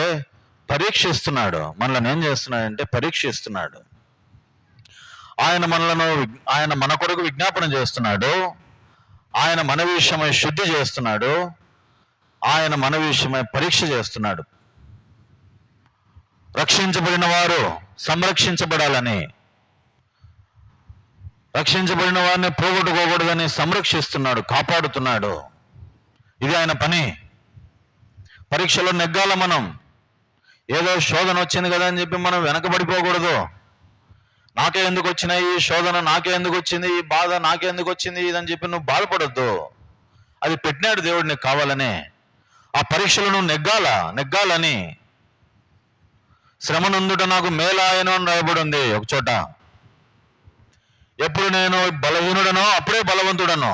పరీక్షిస్తున్నాడు. మనల్ని ఏం చేస్తున్నాడంటే పరీక్షిస్తున్నాడు. ఆయన మన కొరకు విజ్ఞాపన చేస్తున్నాడు. ఆయన మన విషయమై శుద్ధి చేస్తున్నాడు. ఆయన మన విషయమై పరీక్ష చేస్తున్నాడు. రక్షించబడిన వారు సంరక్షించబడాలని, రక్షించబడిన వారిని పోగొట్టుకోకూడదని సంరక్షిస్తున్నాడు, కాపాడుతున్నాడు. ఇది ఆయన పని. పరీక్షలో నెగ్గాల. మనం ఏదో శోధన వచ్చింది కదా అని చెప్పి మనం వెనకబడిపోకూడదు. నాకే ఎందుకు వచ్చినాయి ఈ శోధన, నాకే ఎందుకు వచ్చింది ఈ బాధ, నాకే ఎందుకు వచ్చింది ఇదని చెప్పి నువ్వు బాధపడొద్దు. అది పెట్టినాడు దేవుడు నీకు కావాలనే. ఆ పరీక్షలు నువ్వు నెగ్గాలని. శ్రమ నందుట నాకు మేలాయను అని రాయబడి ఉంది ఒక చోట. ఎప్పుడు నేను బలహీనుడనో అప్పుడే బలవంతుడనో.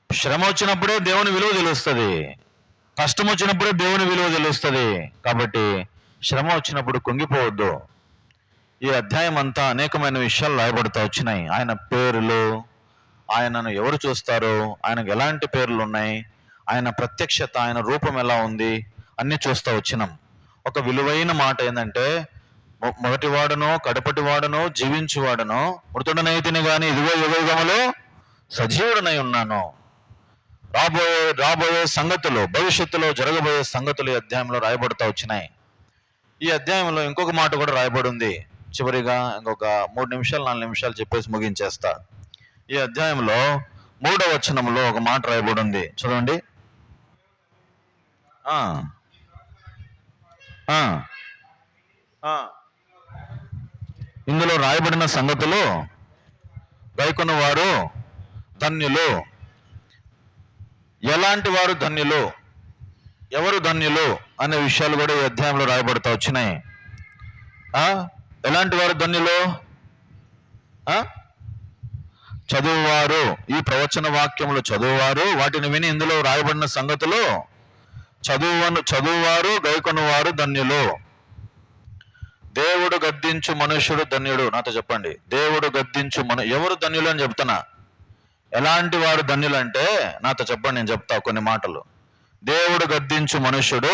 శ్రమ వచ్చినప్పుడే దేవుని విలువ తెలుస్తుంది. కష్టం వచ్చినప్పుడే దేవుని విలువ తెలుస్తుంది. కాబట్టి శ్రమ వచ్చినప్పుడు కుంగిపోవద్దు. ఈ అధ్యాయం అంతా అనేకమైన విషయాలు రాయబడుతూ వచ్చినాయి. ఆయన పేర్లు, ఆయనను ఎవరు చూస్తారు, ఆయనకు ఎలాంటి పేర్లు ఉన్నాయి, ఆయన ప్రత్యక్షత, ఆయన రూపం ఎలా ఉంది, అన్నీ చూస్తూ వచ్చినాం. ఒక విలువైన మాట ఏంటంటే మొదటివాడునో కడపటివాడునో జీవించువాడునో మృతుడనైతిని గాని ఇదిగో యుగయుగములో సజీవుడనై ఉన్నాను. రాబోయే సంగతులు, భవిష్యత్తులో జరగబోయే సంగతులు ఈ అధ్యాయంలో రాయబడుతూ వచ్చినాయి. ఈ అధ్యాయంలో ఇంకొక మాట కూడా రాయబడి ఉంది. చివరిగా ఇంకొక 3 నిమిషాలు 4 నిమిషాలు చెప్పేసి ముగించేస్తా. ఈ అధ్యాయంలో 3వ వచనంలో ఒక మాట రాయబడి ఉంది, చూడండి. ఇందులో రాయబడిన సంగతులు గైకొన్న వారు ధన్యులు. ఎలాంటి వారు ధన్యులు, ఎవరు ధన్యులు అనే విషయాలు కూడా ఈ అధ్యాయంలో రాయబడుతూ వచ్చినాయి. ఎలాంటి వారు ధన్యులు? చదువువారు. ఈ ప్రవచన వాక్యములు చదువువారు, వాటిని విని ఇందులో రాయబడిన సంగతులు చదువువారు, గైకొనువారు ధన్యులు. దేవుడు గద్దించు మనుష్యుడు ధన్యుడు. నాతో చెప్పండి, దేవుడు గద్దించు ఎవరు ధన్యులు అని చెప్తున్నా. ఎలాంటి వారు ధన్యులు అంటే నాతో చెప్పండి, నేను చెప్తా కొన్ని మాటలు. దేవుడు గద్దించు మనుష్యుడు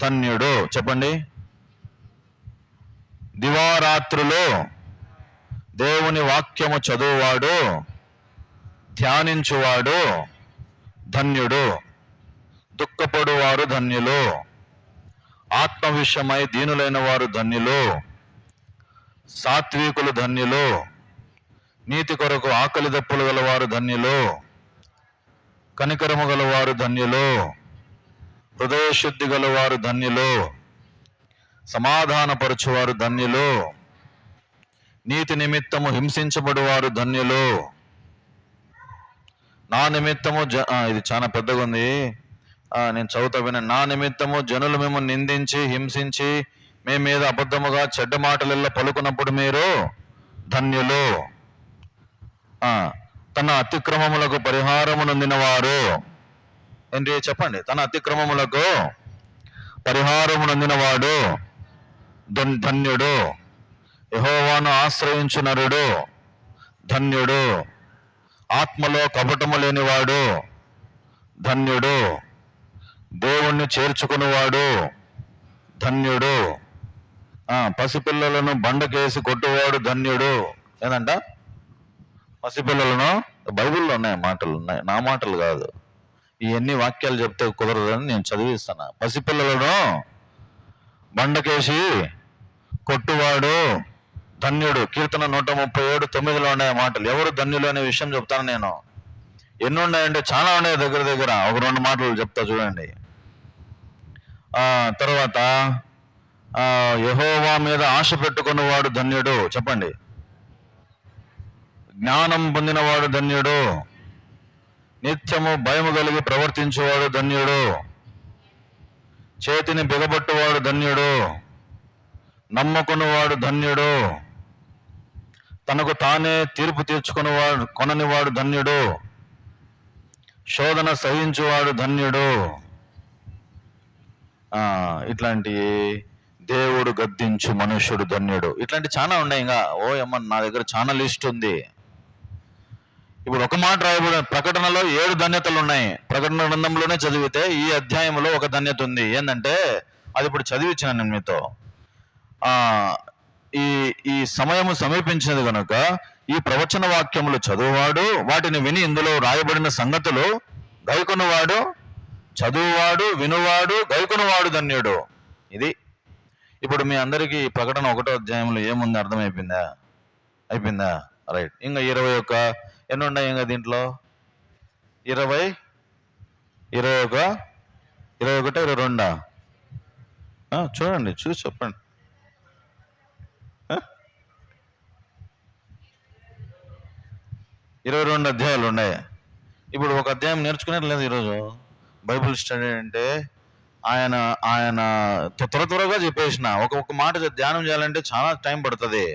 ధన్యుడు. చెప్పండి. దివారాత్రులు దేవుని వాక్యము చదువువాడు, ధ్యానించువాడు ధన్యుడు. దుఃఖపడువారు ధన్యులు. ఆత్మ విషయమై దీనులైన వారు ధన్యులు. సాత్వికులు ధన్యులు. నీతి కొరకు ఆకలి దప్పులు గలవారు ధన్యులు. కనికరము గలవారు ధన్యులు. హృదయశుద్ధి గలవారు ధన్యులు. సమాధానపరచువారు ధన్యులు. నీతి నిమిత్తము హింసించబడువారు ధన్యులు. నా నిమిత్తము ఇది చాలా పెద్దగా ఉంది, నేను చదువుతా వినండి. నా నిమిత్తము జనులు మేము నిందించి హింసించి మీ మీద అబద్ధముగా చెడ్డ మాటలలో పలుకున్నప్పుడు మీరు ధన్యులు. తన అతిక్రమములకు పరిహారము నొందిన వారు ఏంటి చెప్పండి. తన అతిక్రమములకు పరిహారము నొందిన వాడు ధన్యుడు. యెహోవాను ఆశ్రయించు నరుడు ధన్యుడు. ఆత్మలో కపటము లేనివాడు ధన్యుడు. దేవుణ్ణి చేర్చుకునేవాడు ధన్యుడు. పసిపిల్లలను బండకేసి కొట్టువాడు ధన్యుడు. ఏదంట? పసిపిల్లలను, బైబిల్లో ఉన్నాయి మాటలు, ఉన్నాయి, నా మాటలు కాదు. ఇవన్నీ వాక్యాలు చెప్తే కుదరదని నేను చదివిస్తాను. పసిపిల్లలను బండకేసి కొట్టువాడు ధన్యుడు. కీర్తన 137:9 ఉన్నాయి మాటలు. ఎవరు ధన్యులు అనే విషయం చెప్తాను నేను. ఎన్ని ఉన్నాయంటే చాలా ఉన్నాయి, దగ్గర దగ్గర ఒక 2 మాటలు చెప్తా చూడండి. తర్వాత యెహోవా మీద ఆశ పెట్టుకున్నవాడు ధన్యుడు. చెప్పండి. జ్ఞానం పొందినవాడు ధన్యుడు. నిత్యము భయము కలిగి ప్రవర్తించేవాడు ధన్యుడు. చేతిని బిగబట్టువాడు ధన్యుడు. నమ్మకున్నవాడు ధన్యుడు. తనకు తానే తీర్పు తీర్చుకునేవాడు కొననివాడు ధన్యుడు. శోధన సహించువాడు ధన్యుడు. ఇట్లాంటి దేవుడు గద్దించు మనుష్యుడు ధన్యుడు. ఇట్లాంటి చాలా ఉన్నాయి. ఇంకా నా దగ్గర చాలా లిస్ట్ ఉంది. ఇప్పుడు ఒక మాట రాయబడిన ప్రకటనలో 7 ధన్యతలు ఉన్నాయి. ప్రకటన గ్రంథంలోనే చదివితే ఈ అధ్యాయంలో ఒక ధన్యత ఉంది. ఏంటంటే అది ఇప్పుడు చదివించిన నేను మీతో. ఈ సమయము సమీపించినది కనుక ఈ ప్రవచన వాక్యములు చదువువాడు, వాటిని విని ఇందులో రాయబడిన సంగతులు గైకొనువాడు, చదువువాడు, వినువాడు, గైకొనువాడు ధన్యుడు. ఇది ఇప్పుడు మీ అందరికీ ప్రకటన 1వ అధ్యాయంలో ఏముంది అర్థమైపోయిందా? అయిపోయిందా? రైట్. ఇంకా 21 ఎన్ని ఉన్నాయి ఇంకా దీంట్లో? 20, 21, 22 చూడండి, చూసి చెప్పండి. 22 అధ్యాయాలు ఉన్నాయి. ఇప్పుడు ఒక అధ్యాయం నేర్చుకునే లేదు ఈరోజు. బైబిల్ స్టడీ అంటే ఆయన త్వరగా చెప్పేసిన ఒక మాట ధ్యానం చేయాలంటే చాలా టైం పడుతుంది.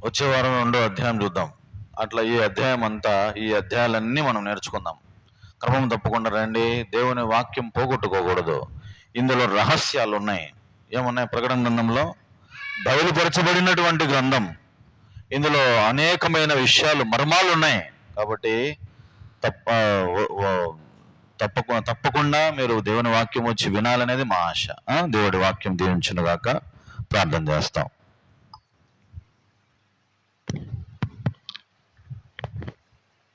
వచ్చే వారం 2వ అధ్యాయం చూద్దాం. అట్లా ఈ అధ్యాయాలన్నీ మనం నేర్చుకుందాం. క్రమం తప్పకుండా రండి. దేవుని వాక్యం పోగొట్టుకోకూడదు. ఇందులో రహస్యాలు ఉన్నాయి. ఏమున్నాయి? ప్రకటన గ్రంథంలో బయలుపరచబడినటువంటి గ్రంథం. ఇందులో అనేకమైన విషయాలు, మర్మాలు ఉన్నాయి. కాబట్టి తప్పకుండా మీరు దేవుని వాక్యం వచ్చి వినాలనేది మా ఆశ. దేవుడి వాక్యం దీవించును గాక. ప్రార్థన చేస్తాం.